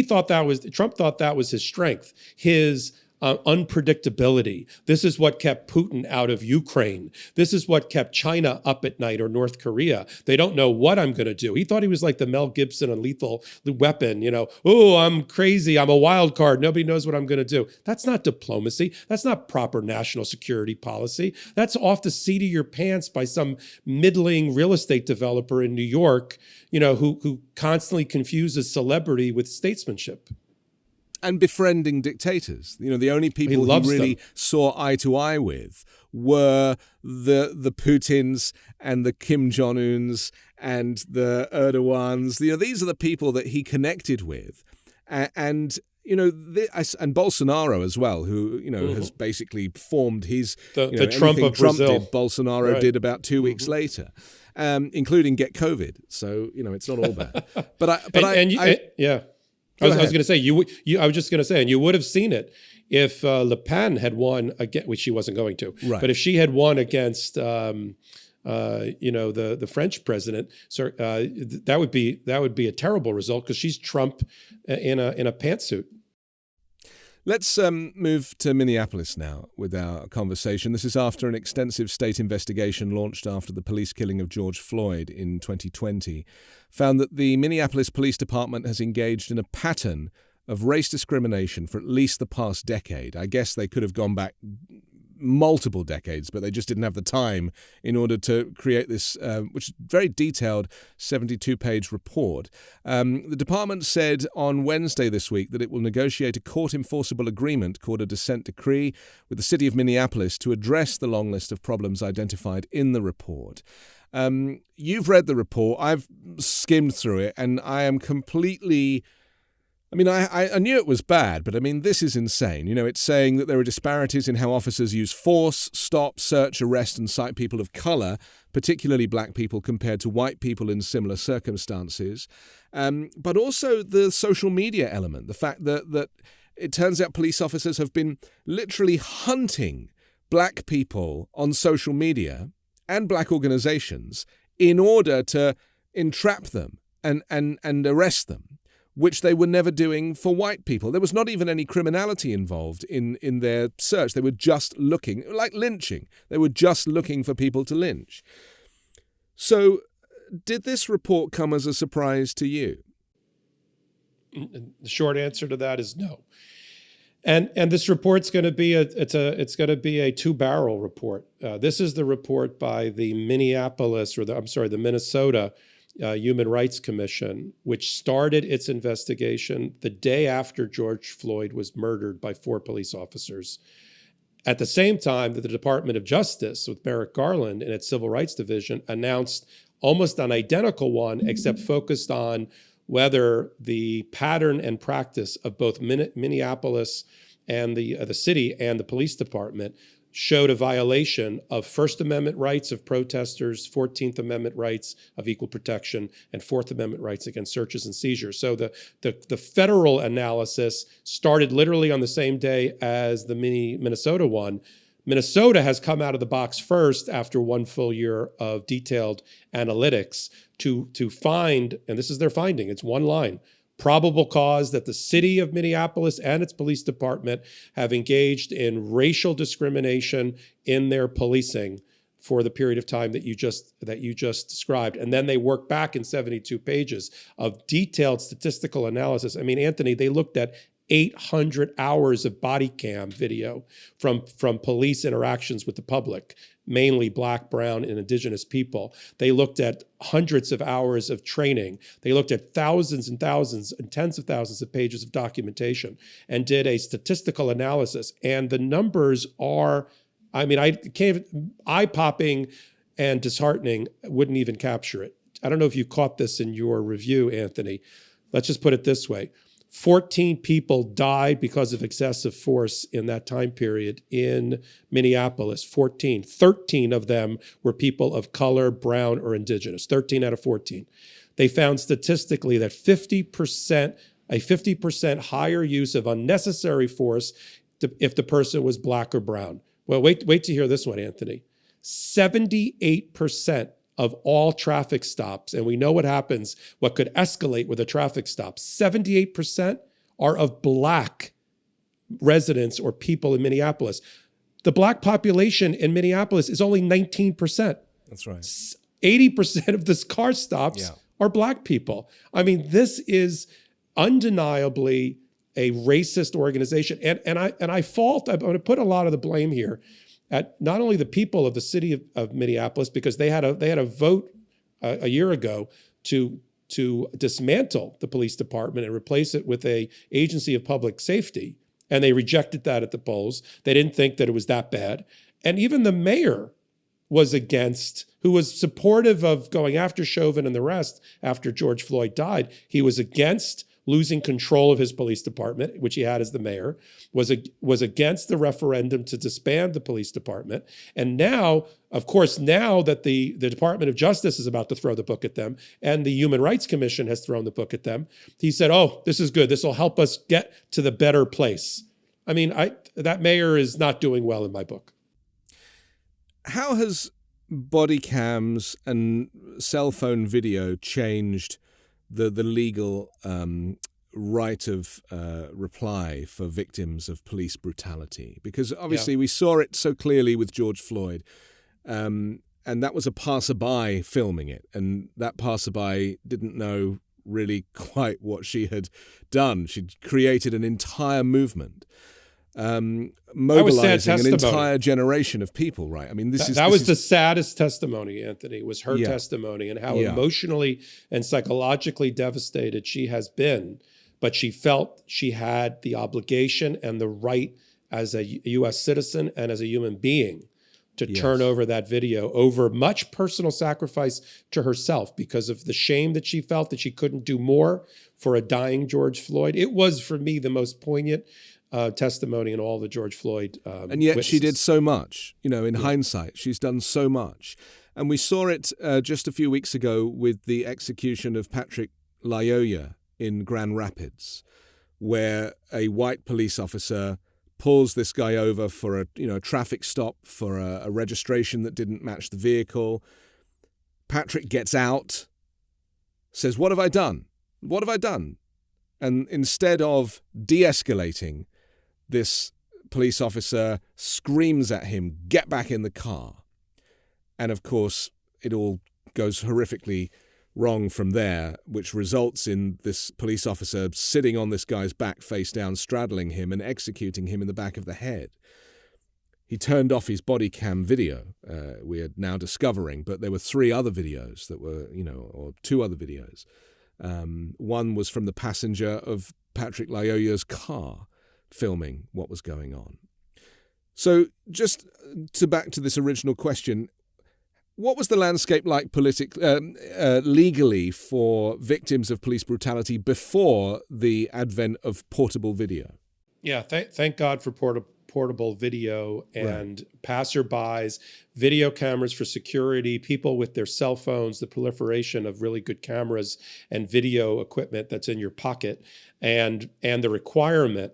Trump thought that was his strength. His unpredictability. This is what kept Putin out of Ukraine. This is what kept China up at night, or North Korea. They don't know what I'm going to do. He thought he was like the Mel Gibson on Lethal Weapon, oh, I'm crazy. I'm a wild card. Nobody knows what I'm going to do. That's not diplomacy. That's not proper national security policy. That's off the seat of your pants by some middling real estate developer in New York, who constantly confuses celebrity with statesmanship. And befriending dictators. The only people he really saw eye to eye with were the Putins and the Kim Jong-uns and the Erdogans. These are the people that he connected with. And Bolsonaro as well, who, has basically formed his... The Trump of Brazil. Did, Bolsonaro did about 2 weeks later, including get COVID. So, it's not all bad. I was going to say, I was just going to say, and you would have seen it if Le Pen had won again, which she wasn't going to, right. But if she had won against, the French president, so that would be a terrible result, because she's Trump in a pantsuit. Let's move to Minneapolis now with our conversation. This is after an extensive state investigation launched after the police killing of George Floyd in 2020 found that the Minneapolis Police Department has engaged in a pattern of race discrimination for at least the past decade. I guess they could have gone back multiple decades, but they just didn't have the time in order to create this, which is very detailed 72-page report. The department said on Wednesday this week that it will negotiate a court-enforceable agreement called a dissent decree with the city of Minneapolis to address the long list of problems identified in the report. You've read the report. I've skimmed through it, and I am completely... I knew it was bad, but this is insane. It's saying that there are disparities in how officers use force, stop, search, arrest, and cite people of color, particularly black people, compared to white people in similar circumstances. But also the social media element, the fact that it turns out police officers have been literally hunting black people on social media and black organizations in order to entrap them and arrest them, which they were never doing for white people. There was not even any criminality involved in their search. They were just looking, like lynching. They were just looking for people to lynch. So did this report come as a surprise to you? The short answer to that is no. And this report's going to be a two-barrel report. This is the report by the the Minnesota Human Rights Commission, which started its investigation the day after George Floyd was murdered by 4 police officers. At the same time that the Department of Justice, with Merrick Garland in its Civil Rights Division, announced almost an identical one, except focused on whether the pattern and practice of both Minneapolis and the city and the police department showed a violation of First Amendment rights of protesters, 14th Amendment rights of equal protection, and Fourth Amendment rights against searches and seizures. So the federal analysis started literally on the same day as the Minnesota one. Minnesota has come out of the box first after 1 full year of detailed analytics to find, and this is their finding, it's one line, probable cause that the city of Minneapolis and its police department have engaged in racial discrimination in their policing for the period of time that you just described. And then they work back in 72 pages of detailed statistical analysis. Anthony, they looked at 800 hours of body cam video from police interactions with the public, mainly Black, Brown, and Indigenous people. They looked at hundreds of hours of training. They looked at thousands and thousands and tens of thousands of pages of documentation and did a statistical analysis. And the numbers are, eye-popping and disheartening, wouldn't even capture it. I don't know if you caught this in your review, Anthony. Let's just put it this way. 14 people died because of excessive force in that time period in Minneapolis. 14. 13 of them were people of color, brown, or indigenous. 13 out of 14. They found statistically that 50% higher use of unnecessary force if the person was Black or brown. Well, wait to hear this one, Anthony. 78% of all traffic stops, and we know what happens, what could escalate with a traffic stop, 78% are of Black residents or people in Minneapolis. The Black population in Minneapolis is only 19%. That's right. 80% of the car stops are Black people. I mean, this is undeniably a racist organization. And I'm going to put a lot of the blame here at not only the people of the city of Minneapolis, because they had a vote a year ago to dismantle the police department and replace it with a agency of public safety. And they rejected that at the polls. They didn't think that it was that bad. And even the mayor was against, who was supportive of going after Chauvin and the rest after George Floyd died. He was against losing control of his police department, which he had as the mayor, was against the referendum to disband the police department. And now, of course, now that the Department of Justice is about to throw the book at them and the Human Rights Commission has thrown the book at them, he said, oh, this is good. This will help us get to the better place. I mean, that mayor is not doing well in my book. How has body cams and cell phone video changed the legal right of reply for victims of police brutality? Because obviously we saw it so clearly with George Floyd, and that was a passerby filming it, and that passerby didn't know really quite what she had done. She'd created an entire movement, mobilizing an entire generation of people, right? I mean, that was the saddest testimony, Anthony, was her testimony and how emotionally and psychologically devastated she has been. But she felt she had the obligation and the right as a U.S. citizen and as a human being to turn over that video over much personal sacrifice to herself because of the shame that she felt that she couldn't do more for a dying George Floyd. It was, for me, the most poignant testimony in all the George Floyd and yet witnesses. She did so much, in hindsight, she's done so much. And we saw it just a few weeks ago with the execution of Patrick Lyoya in Grand Rapids, where a white police officer pulls this guy over for a traffic stop for a registration that didn't match the vehicle. Patrick gets out, says, "What have I done? What have I done?" And instead of de-escalating, this police officer screams at him, "Get back in the car." And of course, it all goes horrifically wrong from there, which results in this police officer sitting on this guy's back face down, straddling him and executing him in the back of the head. He turned off his body cam video, we are now discovering, but there were 3 other videos that were, or 2 other videos. One was from the passenger of Patrick Lyoya's car, filming what was going on. So just back to this original question, what was the landscape like legally for victims of police brutality before the advent of portable video? Yeah, thank God for portable video and passerbys, video cameras for security, people with their cell phones, the proliferation of really good cameras and video equipment that's in your pocket, and the requirement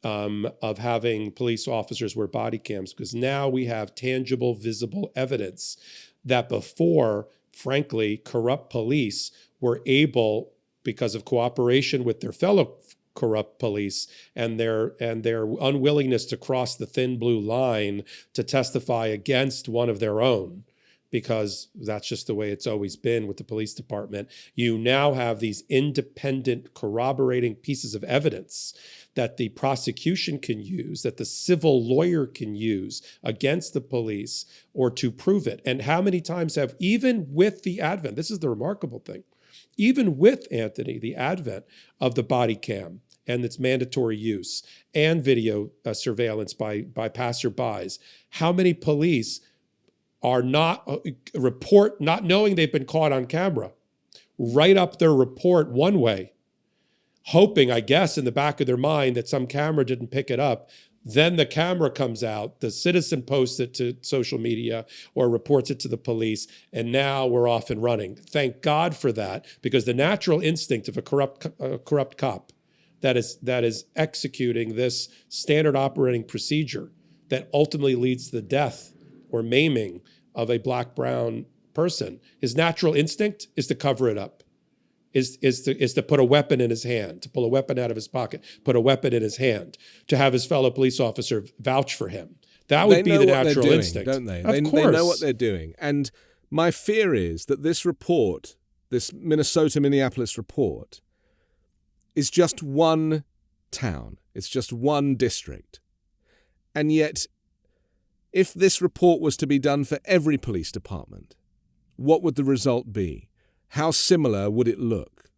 of having police officers wear body cams, because now we have tangible, visible evidence that before, frankly, corrupt police were able, because of cooperation with their fellow corrupt police and their unwillingness to cross the thin blue line to testify against one of their own, because that's just the way it's always been with the police department. You now have these independent corroborating pieces of evidence that the prosecution can use, that the civil lawyer can use against the police or to prove it. And how many times have, even with the advent, this is the remarkable thing, even with, Anthony, the advent of the body cam and its mandatory use and video surveillance by passerbys, how many police are not knowing they've been caught on camera, write up their report one way, hoping, I guess, in the back of their mind that some camera didn't pick it up. Then the camera comes out, the citizen posts it to social media or reports it to the police, and now we're off and running. Thank God for that, because the natural instinct of a corrupt cop that is executing this standard operating procedure that ultimately leads to the death or maiming of a black-brown person, his natural instinct is to cover it up. is to put a weapon in his hand, to pull a weapon out of his pocket, put a weapon in his hand, to have his fellow police officer vouch for him. That would be the natural instinct, don't they? Of course. They know what they're doing. And my fear is that this report, this Minnesota-Minneapolis report, is just one town. It's just one district. And yet, if this report was to be done for every police department, what would the result be? How similar would it look?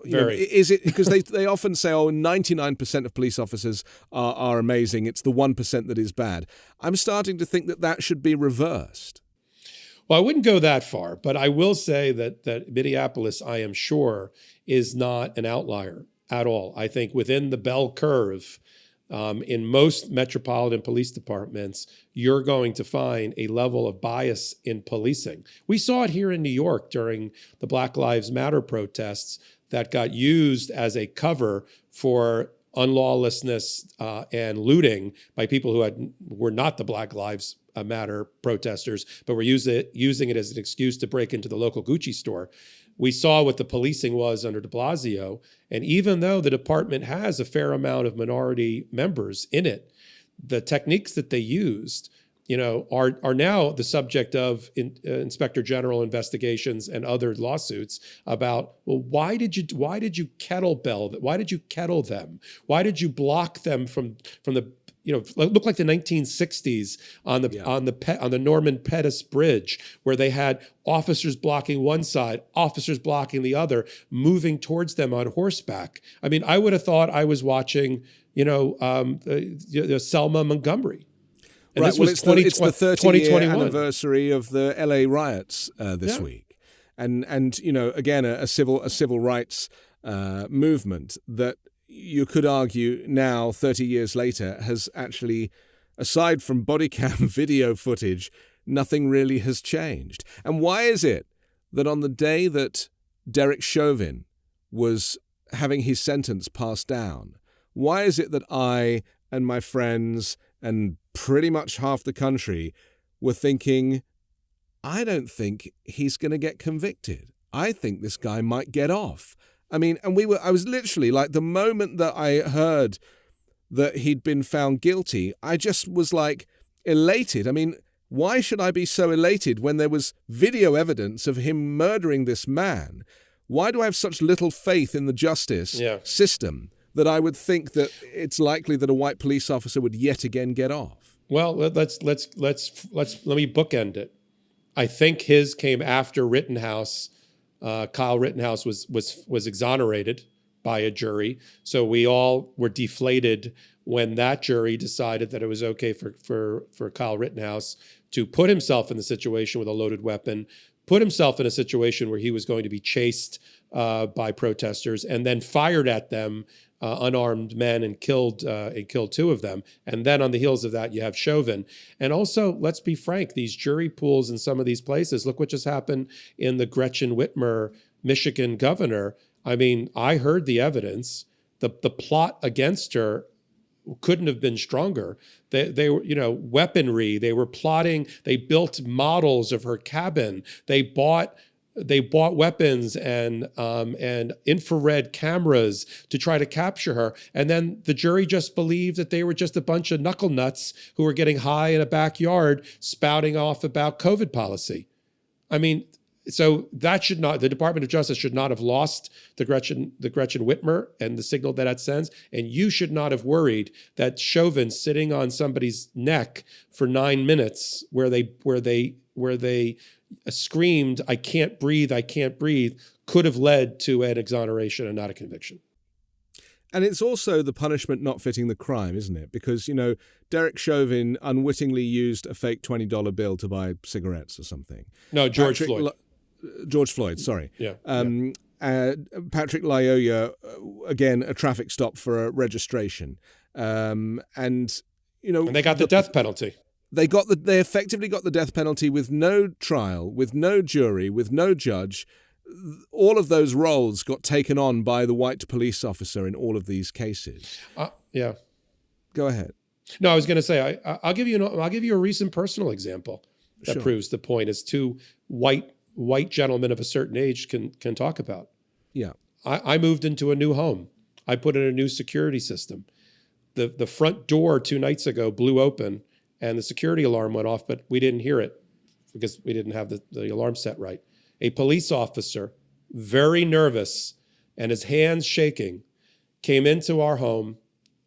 Very. Is it because they often say, 99% of police officers are amazing. It's the 1% that is bad. I'm starting to think that should be reversed. Well, I wouldn't go that far, but I will say that Minneapolis, I am sure, is not an outlier at all. I think within the bell curve, in most metropolitan police departments, you're going to find a level of bias in policing. We saw it here in New York during the Black Lives Matter protests that got used as a cover for unlawlessness and looting by people who were not the Black Lives Matter protesters, but were using it as an excuse to break into the local Gucci store. We saw what the policing was under de Blasio. And even though the department has a fair amount of minority members in it, the techniques that they used, are now the subject of Inspector General investigations and other lawsuits about, well, why did you kettle them? Why did you block them from the it looked like the 1960s on the Norman Pettus Bridge, where they had officers blocking one side, officers blocking the other, moving towards them on horseback. I mean, I would have thought I was watching, Selma Montgomery. And right. This was it's the 30-year 2021 anniversary of the LA riots this week, and again a civil rights movement that you could argue now 30 years later has actually, aside from body cam video footage, nothing really has changed. And why is it that on the day that Derek Chauvin was having his sentence passed down, why is it that I and my friends and pretty much half the country were thinking, I don't think he's going to get convicted. I think this guy might get off. I mean, and I was literally like, the moment that I heard that he'd been found guilty, I just was like elated. I mean, why should I be so elated when there was video evidence of him murdering this man? Why do I have such little faith in the justice system that I would think that it's likely that a white police officer would yet again get off? Well, let me bookend it. I think his came after Rittenhouse. Kyle Rittenhouse was exonerated by a jury, so we all were deflated when that jury decided that it was okay for Kyle Rittenhouse to put himself in the situation with a loaded weapon, put himself in a situation where he was going to be chased by protesters, and then fired at them, unarmed men, and killed two of them. And then on the heels of that, you have Chauvin. And also, let's be frank, these jury pools in some of these places, look what just happened in the Gretchen Whitmer, Michigan governor. I mean, I heard the evidence. The plot against her couldn't have been stronger. They were, weaponry. They were plotting. They built models of her cabin. They bought weapons and infrared cameras to try to capture her. And then the jury just believed that they were just a bunch of knuckle nuts who were getting high in a backyard spouting off about COVID policy. I mean, so the Department of Justice should not have lost the Gretchen Whitmer and the signal that sends. And you should not have worried that Chauvin sitting on somebody's neck for 9 minutes where they screamed, I can't breathe, could have led to an exoneration and not a conviction. And it's also the punishment not fitting the crime, isn't it? Because, Derek Chauvin unwittingly used a fake $20 bill to buy cigarettes or something. No, George Floyd, sorry. Yeah. Patrick Lyoya, again, a traffic stop for a registration. And they got the death penalty. They effectively got the death penalty with no trial, with no jury, with no judge. All of those roles got taken on by the white police officer in all of these cases. Yeah. Go ahead. No, I was going to say I'll give you a recent personal example that proves the point, as two white gentlemen of a certain age can talk about. Yeah. I moved into a new home. I put in a new security system. The front door 2 nights ago blew open and the security alarm went off, but we didn't hear it because we didn't have the alarm set right. A police officer, very nervous and his hands shaking, came into our home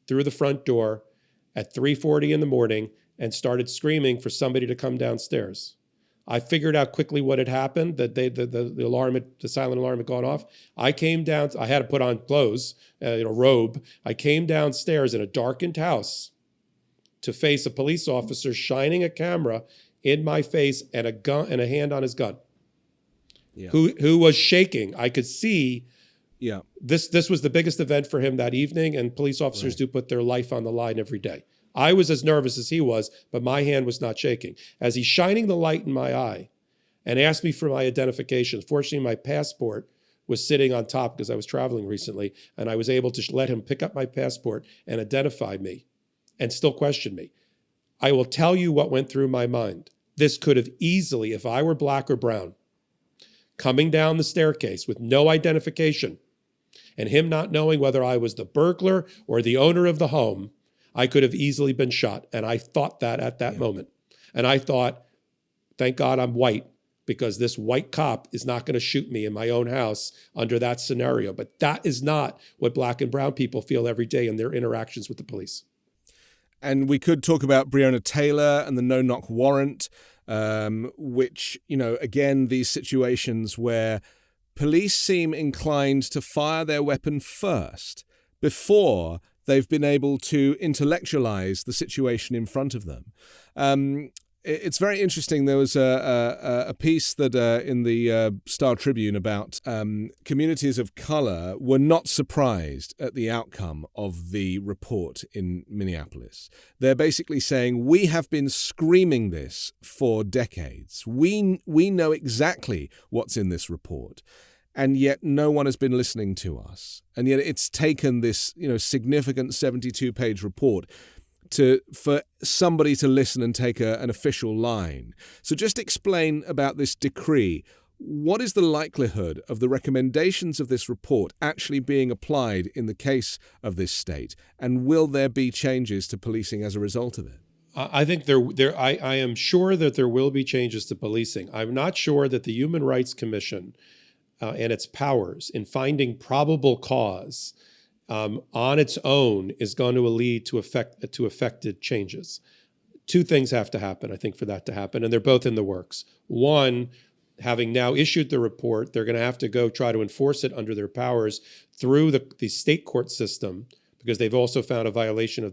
through the front door at 3:40 in the morning and started screaming for somebody to come downstairs. I figured out quickly what had happened, that the silent alarm had gone off. I came down, I had to put on clothes, a robe. I came downstairs in a darkened house to face a police officer shining a camera in my face and a gun and a hand on his gun. Yeah. Who was shaking. I could see this was the biggest event for him that evening, and police officers do put their life on the line every day. I was as nervous as he was, but my hand was not shaking. As he's shining the light in my eye and asked me for my identification, fortunately my passport was sitting on top because I was traveling recently, and I was able to let him pick up my passport and identify me and still question me. I will tell you what went through my mind. This could have easily, if I were black or brown, coming down the staircase with no identification and him not knowing whether I was the burglar or the owner of the home, I could have easily been shot. And I thought that at that moment. And I thought, thank God I'm white, because this white cop is not going to shoot me in my own house under that scenario. But that is not what black and brown people feel every day in their interactions with the police. And we could talk about Breonna Taylor and the no-knock warrant, which, again, these situations where police seem inclined to fire their weapon first before they've been able to intellectualize the situation in front of them. It's very interesting. There was a piece that in the Star Tribune about communities of color were not surprised at the outcome of the report in Minneapolis. They're basically saying, we have been screaming this for decades. We know exactly what's in this report. And yet no one has been listening to us. And yet it's taken this, significant 72-page report for somebody to listen and take an official line. So just explain about this decree. What is the likelihood of the recommendations of this report actually being applied in the case of this state? And will there be changes to policing as a result of it? I think I am sure that there will be changes to policing. I'm not sure that the Human Rights Commission and its powers in finding probable cause on its own is going to lead to effective changes. Two things have to happen, I think, for that to happen, and they're both in the works. One, having now issued the report, they're going to have to go try to enforce it under their powers through the state court system, because they've also found a violation of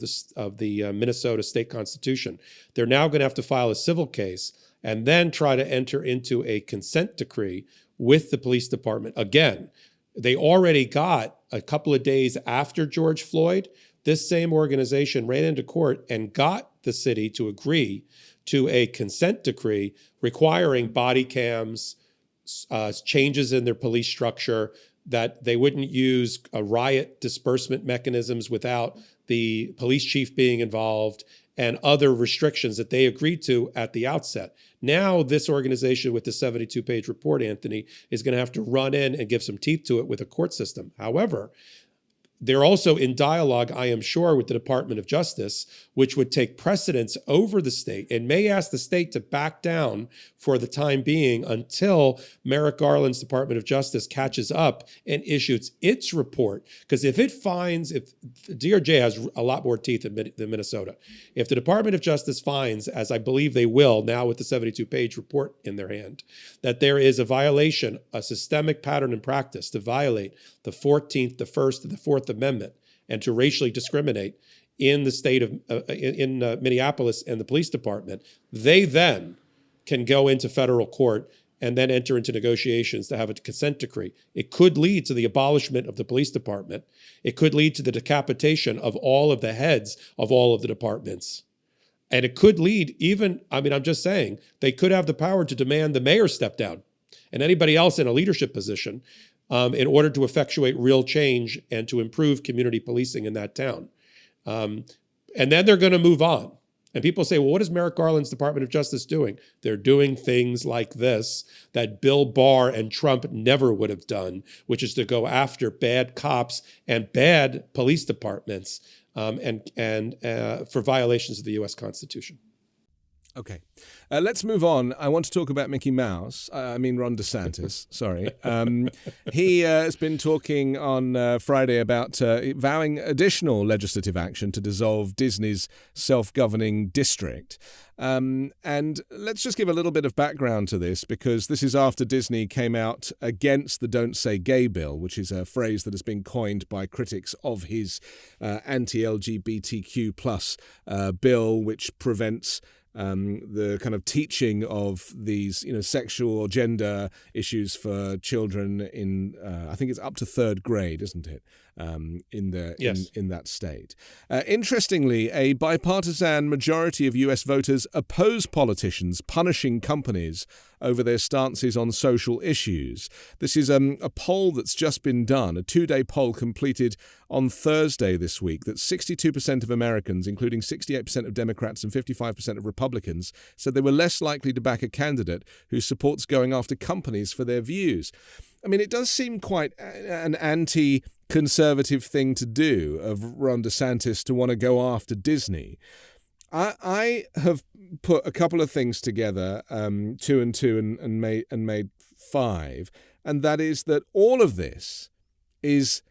the Minnesota state constitution. They're now going to have to file a civil case and then try to enter into a consent decree with the police department. Again, they already got, a couple of days after George Floyd, this same organization ran into court and got the city to agree to a consent decree requiring body cams, changes in their police structure, that they wouldn't use riot disbursement mechanisms without the police chief being involved, and other restrictions that they agreed to at the outset. Now, this organization with the 72-page report, Anthony, is going to have to run in and give some teeth to it with a court system. However, they're also in dialogue, I am sure, with the Department of Justice, which would take precedence over the state and may ask the state to back down for the time being until Merrick Garland's Department of Justice catches up and issues its report. Because if DOJ has a lot more teeth than Minnesota, if the Department of Justice finds, as I believe they will now with the 72-page report in their hand, that there is a violation, a systemic pattern and practice to violate the 14th, the 1st, and the 4th Amendment, and to racially discriminate in the state of in Minneapolis and the police department, they then can go into federal court and then enter into negotiations to have a consent decree. It could lead to the abolishment of the police department. It could lead to the decapitation of all of the heads of all of the departments. And it could lead I'm just saying, they could have the power to demand the mayor step down and anybody else in a leadership position in order to effectuate real change and to improve community policing in that town. And then they're going to move on. And people say, well, what is Merrick Garland's Department of Justice doing? They're doing things like this that Bill Barr and Trump never would have done, which is to go after bad cops and bad police departments and for violations of the U.S. Constitution. Okay. Let's move on. I want to talk about Mickey Mouse. I mean, Ron DeSantis. Sorry. He has been talking on Friday about vowing additional legislative action to dissolve Disney's self-governing district. And let's just give a little bit of background to this, because this is after Disney came out against the Don't Say Gay bill, which is a phrase that has been coined by critics of his anti-LGBTQ plus bill, which prevents the kind of teaching of these, sexual or gender issues for children in, I think it's up to third grade, isn't it? Yes. In that state. Interestingly, a bipartisan majority of US voters oppose politicians punishing companies over their stances on social issues. This is a poll that's just been done, a 2-day poll completed on Thursday this week, that 62% of Americans, including 68% of Democrats and 55% of Republicans, said they were less likely to back a candidate who supports going after companies for their views. I mean, it does seem quite an anti-conservative thing to do of Ron DeSantis to want to go after Disney. I have put a couple of things together, 2 and 2, and made 5, and that is that all of this is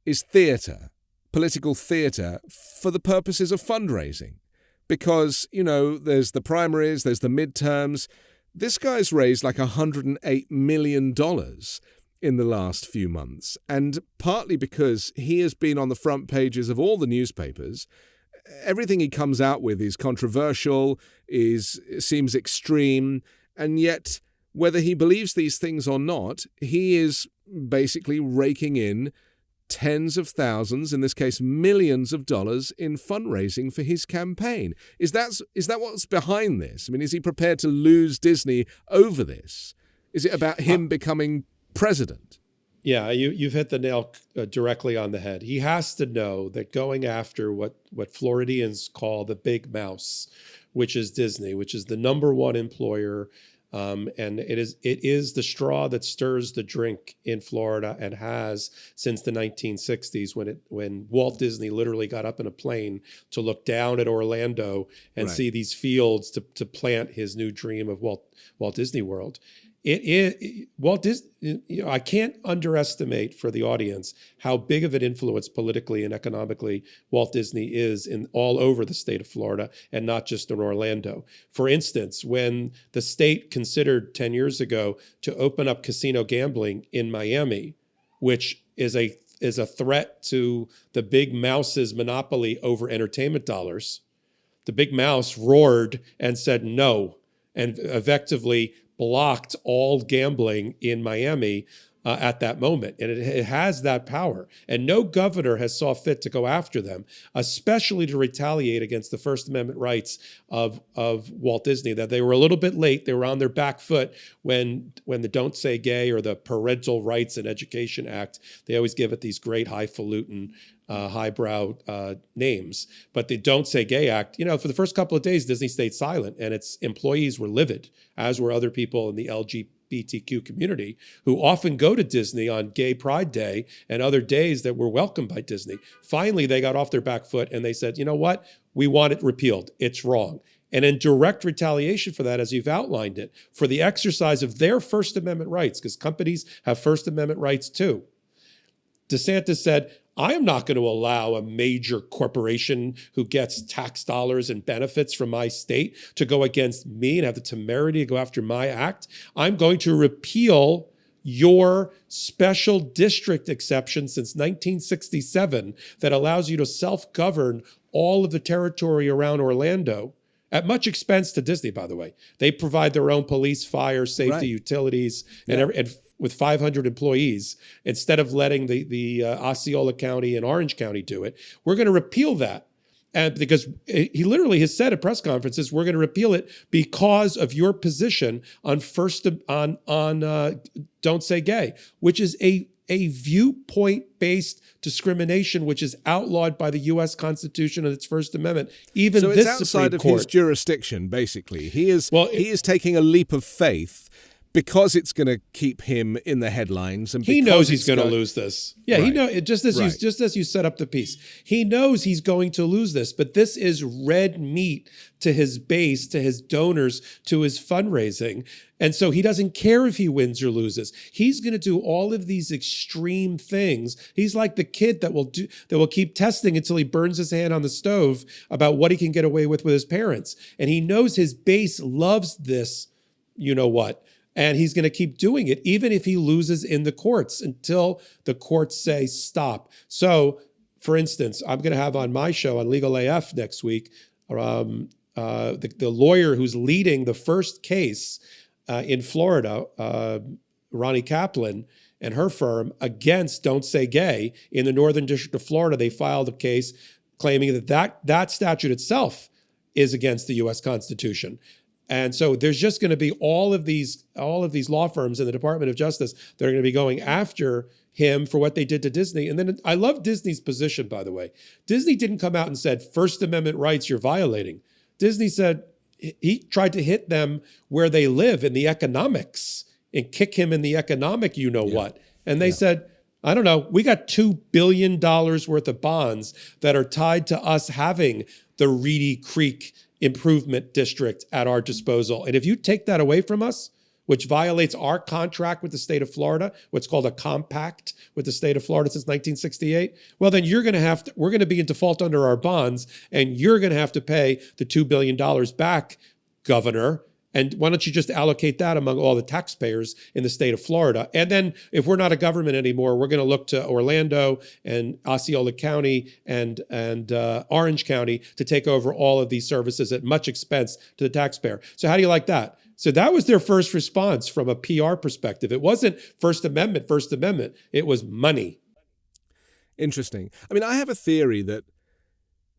theatre, political theatre, for the purposes of fundraising. Because, there's the primaries, there's the midterms. This guy's raised like $108 million in the last few months, and partly because he has been on the front pages of all the newspapers. Everything he comes out with is controversial, seems extreme, and yet, whether he believes these things or not, he is basically raking in tens of thousands, in this case millions of dollars, in fundraising for his campaign. Is that what's behind this? I mean, is he prepared to lose Disney over this? Is it about him becoming president? Yeah, you've hit the nail directly on the head. He has to know that going after what Floridians call the big mouse, which is Disney, which is the number one employer, and it is the straw that stirs the drink in Florida, and has since the 1960s, when Walt Disney literally got up in a plane to look down at Orlando and Right. see these fields to plant his new dream of Walt Disney World. Walt Disney. I can't underestimate for the audience how big of an influence politically and economically Walt Disney is in all over the state of Florida, and not just in Orlando. For instance, when the state considered 10 years ago to open up casino gambling in Miami, which is a threat to the big mouse's monopoly over entertainment dollars, the big mouse roared and said no, and effectively blocked all gambling in Miami at that moment. And it has that power. And no governor has saw fit to go after them, especially to retaliate against the First Amendment rights of Walt Disney, that they were a little bit late. They were on their back foot when the Don't Say Gay or the Parental Rights and Education Act, they always give it these great highfalutin highbrow names. But the Don't Say Gay Act, for the first couple of days, Disney stayed silent, and its employees were livid, as were other people in the LGBTQ community, who often go to Disney on Gay Pride Day and other days that were welcomed by Disney. Finally, they got off their back foot and they said, you know what? We want it repealed. It's wrong. And in direct retaliation for that, as you've outlined it, for the exercise of their First Amendment rights, because companies have First Amendment rights too, DeSantis said, I am not going to allow a major corporation who gets tax dollars and benefits from my state to go against me and have the temerity to go after my act. I'm going to repeal your special district exception since 1967 that allows you to self-govern all of the territory around Orlando, at much expense to Disney, by the way. They provide their own police, fire, safety, Right. utilities, and with 500 employees, instead of letting the Osceola County and Orange County do it. We're going to repeal that. And because he literally has said at press conferences, we're going to repeal it because of your position on Don't Say Gay, which is a a viewpoint-based discrimination, which is outlawed by the U.S. Constitution and its First Amendment. Even so this it's outside Supreme of Court, his jurisdiction, basically. He is taking a leap of faith because it's going to keep him in the headlines, and he knows he's going to lose this. Yeah, right. he knows. Just as you set up the piece, he knows he's going to lose this. But this is red meat to his base, to his donors, to his fundraising, and so he doesn't care if he wins or loses. He's going to do all of these extreme things. He's like the kid that will keep testing until he burns his hand on the stove about what he can get away with his parents, and he knows his base loves this. You know what? And he's going to keep doing it, even if he loses in the courts, until the courts say stop. So, for instance, I'm going to have on my show on Legal AF next week, the lawyer who's leading the first case in Florida, Ronnie Kaplan, and her firm against Don't Say Gay in the Northern District of Florida. They filed a case claiming that statute itself is against the U.S. Constitution. And so there's just going to be all of these law firms in the Department of Justice that are going to be going after him for what they did to Disney. And then I love Disney's position, by the way. Disney didn't come out and said, First Amendment rights you're violating. Disney said he tried to hit them where they live in the economics and kick him in the economic what. And they said, I don't know, we got $2 billion worth of bonds that are tied to us having the Reedy Creek Improvement District at our disposal. And if you take that away from us, which violates our contract with the state of Florida, what's called a compact with the state of Florida since 1968, well, then we're going to be in default under our bonds, and you're going to have to pay the $2 billion back, Governor. And why don't you just allocate that among all the taxpayers in the state of Florida? And then if we're not a government anymore, we're going to look to Orlando and Osceola County and Orange County to take over all of these services at much expense to the taxpayer. So how do you like that? So that was their first response from a PR perspective. It wasn't First Amendment. It was money. Interesting. I mean, I have a theory that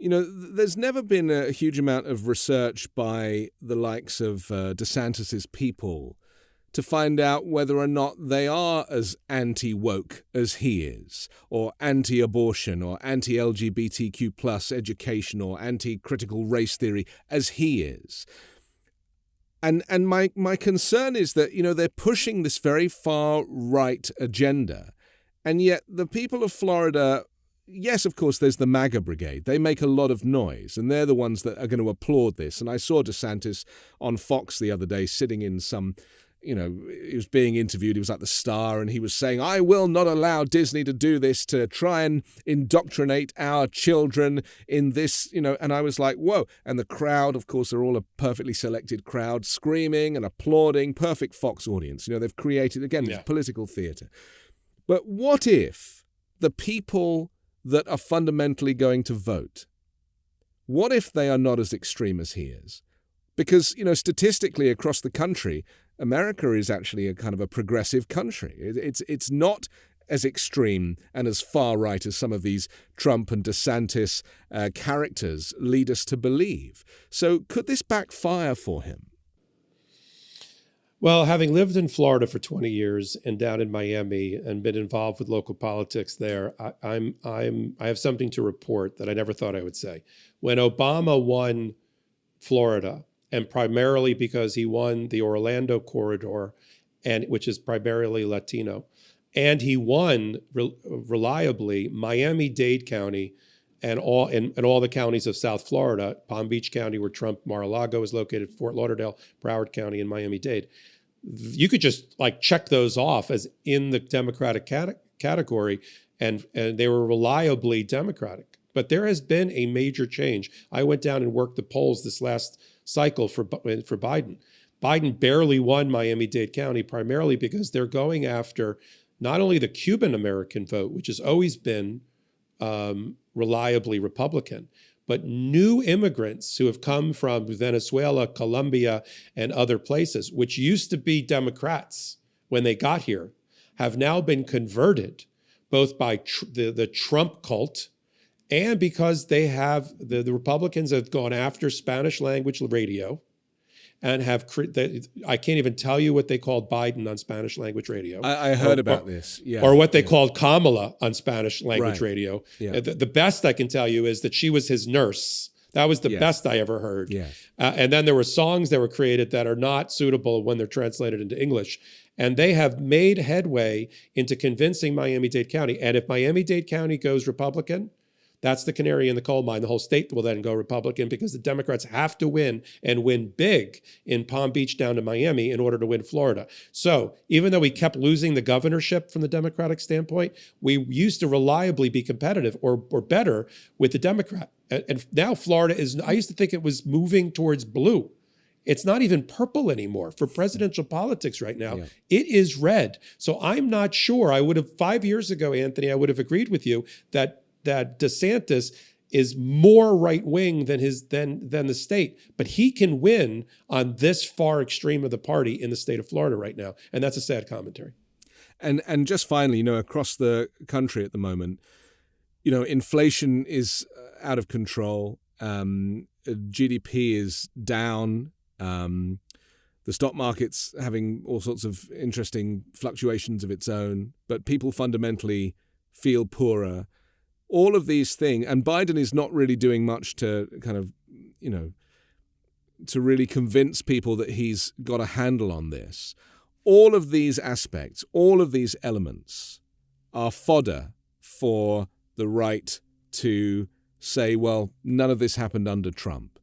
there's never been a huge amount of research by the likes of DeSantis's people to find out whether or not they are as anti-woke as he is, or anti-abortion, or anti-LGBTQ plus education, or anti-critical race theory as he is. And my concern is that, they're pushing this very far right agenda, and yet the people of Florida, yes, of course, there's the MAGA brigade. They make a lot of noise, and they're the ones that are going to applaud this. And I saw DeSantis on Fox the other day sitting in some, he was being interviewed. He was like the star, and he was saying, I will not allow Disney to do this, to try and indoctrinate our children in this, and I was like, whoa. And the crowd, of course, they're all a perfectly selected crowd, screaming and applauding, perfect Fox audience. They've created, again, political theater. But what if the people that are fundamentally going to vote, what if they are not as extreme as he is? Because, statistically across the country, America is actually a kind of a progressive country. It's not as extreme and as far right as some of these Trump and DeSantis characters lead us to believe. So could this backfire for him? Well, having lived in Florida for 20 years and down in Miami and been involved with local politics there, I have something to report that I never thought I would say. When Obama won Florida, and primarily because he won the Orlando corridor, which is primarily Latino, and he won reliably Miami-Dade County and all the counties of South Florida, Palm Beach County, where Trump Mar-a-Lago is located, Fort Lauderdale, Broward County, and Miami-Dade. You could just check those off as in the Democratic category, and they were reliably Democratic. But there has been a major change. I went down and worked the polls this last cycle for Biden. Biden barely won Miami-Dade County, primarily because they're going after not only the Cuban American vote, which has always been reliably Republican, but new immigrants who have come from Venezuela, Colombia, and other places, which used to be Democrats when they got here, have now been converted both by the Trump cult and because they have the Republicans have gone after Spanish language radio, and I can't even tell you what they called Biden on Spanish language radio. I heard about this. Yeah. Or what they called Kamala on Spanish language Right. radio. Yeah. The best I can tell you is that she was his nurse. That was the Yes. best I ever heard. Yes. And then there were songs that were created that are not suitable when they're translated into English. And they have made headway into convincing Miami-Dade County. And if Miami-Dade County goes Republican, that's the canary in the coal mine. The whole state will then go Republican because the Democrats have to win and win big in Palm Beach down to Miami in order to win Florida. So even though we kept losing the governorship from the Democratic standpoint, we used to reliably be competitive or better with the Democrat. And now Florida I used to think it was moving towards blue. It's not even purple anymore for presidential politics right now. Yeah. It is red. So I'm not sure. 5 years ago, Anthony, I would have agreed with you that DeSantis is more right-wing than the state, but he can win on this far extreme of the party in the state of Florida right now. And that's a sad commentary. And just finally, across the country at the moment, inflation is out of control. GDP is down. The stock market's having all sorts of interesting fluctuations of its own, but people fundamentally feel poorer. All of these things, and Biden is not really doing much to kind of, to really convince people that he's got a handle on this. All of these aspects, all of these elements are fodder for the right to say, well, none of this happened under Trump.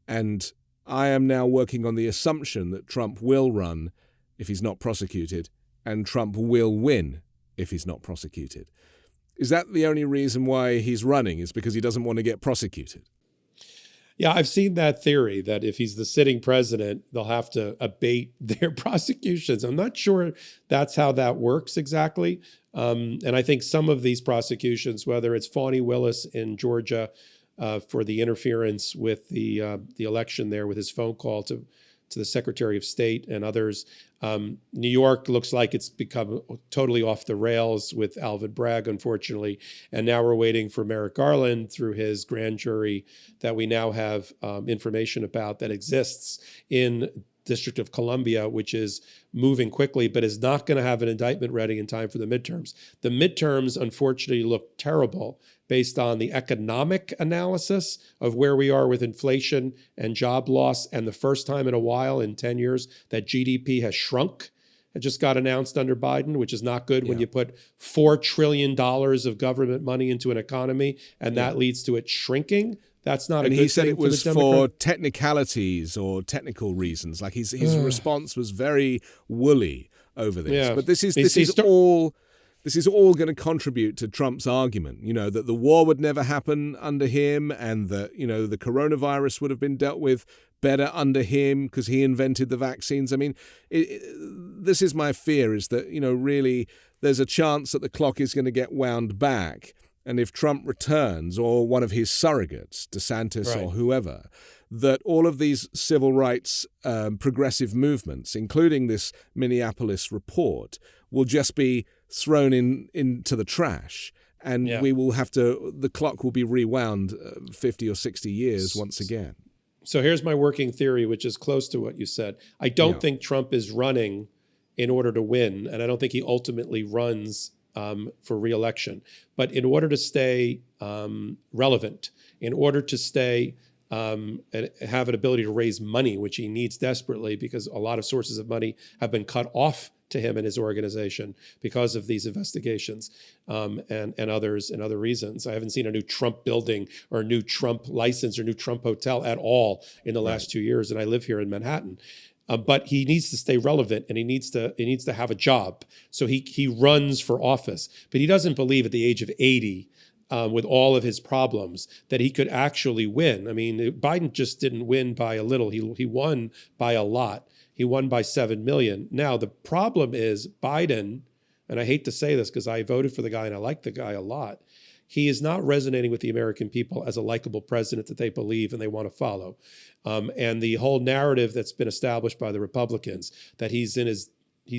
And I am now working on the assumption that Trump will run if he's not prosecuted, and Trump will win if he's not prosecuted. Is that the only reason why he's running, is because he doesn't want to get prosecuted? Yeah, I've seen that theory that if he's the sitting president, they'll have to abate their prosecutions. I'm not sure that's how that works exactly. And I think some of these prosecutions, whether it's Fani Willis in Georgia for the interference with the election there with his phone call to the Secretary of State and others. New York looks like it's become totally off the rails with Alvin Bragg, unfortunately. And now we're waiting for Merrick Garland through his grand jury that we now have information about that exists in District of Columbia, which is moving quickly, but is not going to have an indictment ready in time for the midterms. The midterms, unfortunately, look terrible based on the economic analysis of where we are with inflation and job loss. And the first time in a while, in 10 years, that GDP has shrunk. It just got announced under Biden, which is not good when you put $4 trillion of government money into an economy, and that leads to it shrinking. That's not a good thing. And he said it was for technicalities or technical reasons. Like his response was very woolly over this. Yeah. But this is all going to contribute to Trump's argument, that the war would never happen under him, and that, the coronavirus would have been dealt with better under him because he invented the vaccines. I mean, this is my fear, is that, really there's a chance that the clock is going to get wound back. And if Trump returns, or one of his surrogates, DeSantis or whoever, that all of these civil rights progressive movements, including this Minneapolis report, will just be thrown into the trash. And the clock will be rewound 50 or 60 years once again. So here's my working theory, which is close to what you said. I don't think Trump is running in order to win, and I don't think he ultimately runs for re-election. But in order to stay relevant, in order to stay and have an ability to raise money, which he needs desperately because a lot of sources of money have been cut off to him and his organization because of these investigations and others and other reasons. I haven't seen a new Trump building or a new Trump license or new Trump hotel at all in the last 2 years, and I live here in Manhattan. But he needs to stay relevant, and he needs to have a job. So he runs for office, but he doesn't believe at the age of 80, with all of his problems, that he could actually win. I mean, Biden just didn't win by a little. He won by a lot. He won by 7 million. Now, the problem is Biden, and I hate to say this because I voted for the guy and I like the guy a lot, he is not resonating with the American people as a likable president that they believe and they want to follow. And the whole narrative that's been established by the Republicans, that he's in his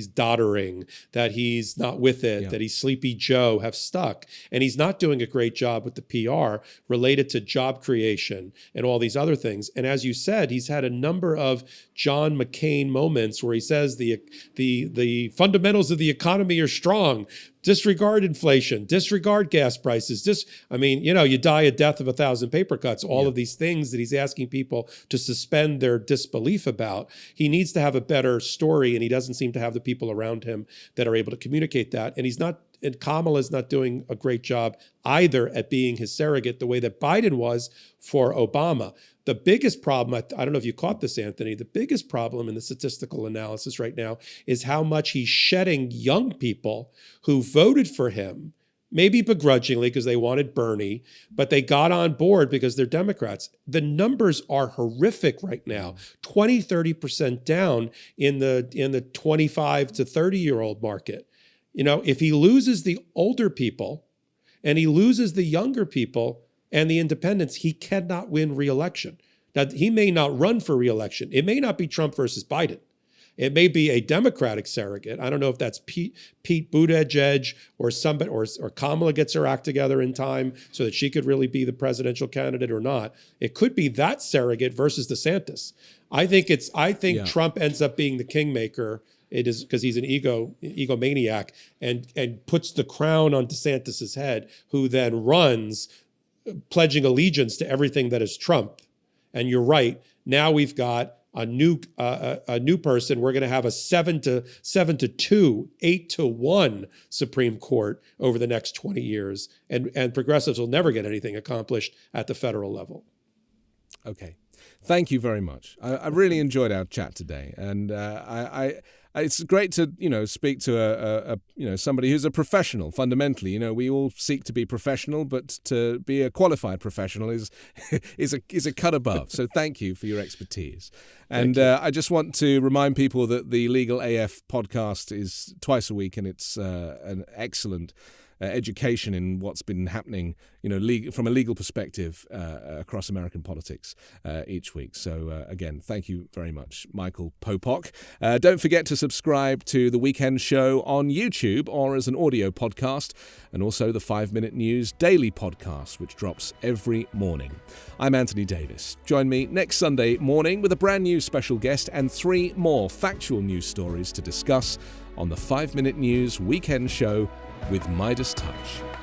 doddering, that he's not with it, that he's Sleepy Joe have stuck. And he's not doing a great job with the PR related to job creation and all these other things. And as you said, he's had a number of John McCain moments where he says the fundamentals of the economy are strong. Disregard inflation, disregard gas prices. You die a death of 1,000 paper cuts. All of these things that he's asking people to suspend their disbelief about. He needs to have a better story, and he doesn't seem to have the people around him that are able to communicate that. And Kamala's not doing a great job either at being his surrogate the way that Biden was for Obama. The biggest problem, I don't know if you caught this, Anthony, the biggest problem in the statistical analysis right now is how much he's shedding young people who voted for him, maybe begrudgingly because they wanted Bernie, but they got on board because they're Democrats. The numbers are horrific right now, 20, 30% down in the 25 to 30-year-old market. If he loses the older people and he loses the younger people and the independents, he cannot win re-election. Now, he may not run for re-election. It may not be Trump versus Biden. It may be a Democratic surrogate. I don't know if that's Pete Buttigieg or somebody, or Kamala gets her act together in time so that she could really be the presidential candidate or not. It could be that surrogate versus DeSantis. I think Trump ends up being the kingmaker. It is because he's an egomaniac and puts the crown on DeSantis's head, who then runs, pledging allegiance to everything that is Trump. And you're right. Now we've got a new person. We're going to have a 7-2, 8-1 Supreme Court over the next 20 years, and progressives will never get anything accomplished at the federal level. Okay, thank you very much. I really enjoyed our chat today, and it's great to speak to a somebody who's a professional. Fundamentally, we all seek to be professional, but to be a qualified professional is a cut above. So thank you for your expertise. And I just want to remind people that the Legal AF podcast is twice a week, and it's an excellent education in what's been happening, from a legal perspective across American politics each week. So again, thank you very much, Michael Popok. Don't forget to subscribe to The Weekend Show on YouTube or as an audio podcast, and also the 5 Minute News daily podcast, which drops every morning. I'm Anthony Davis. Join me next Sunday morning with a brand new special guest and 3 more factual news stories to discuss on the 5 Minute News Weekend Show with MeidasTouch.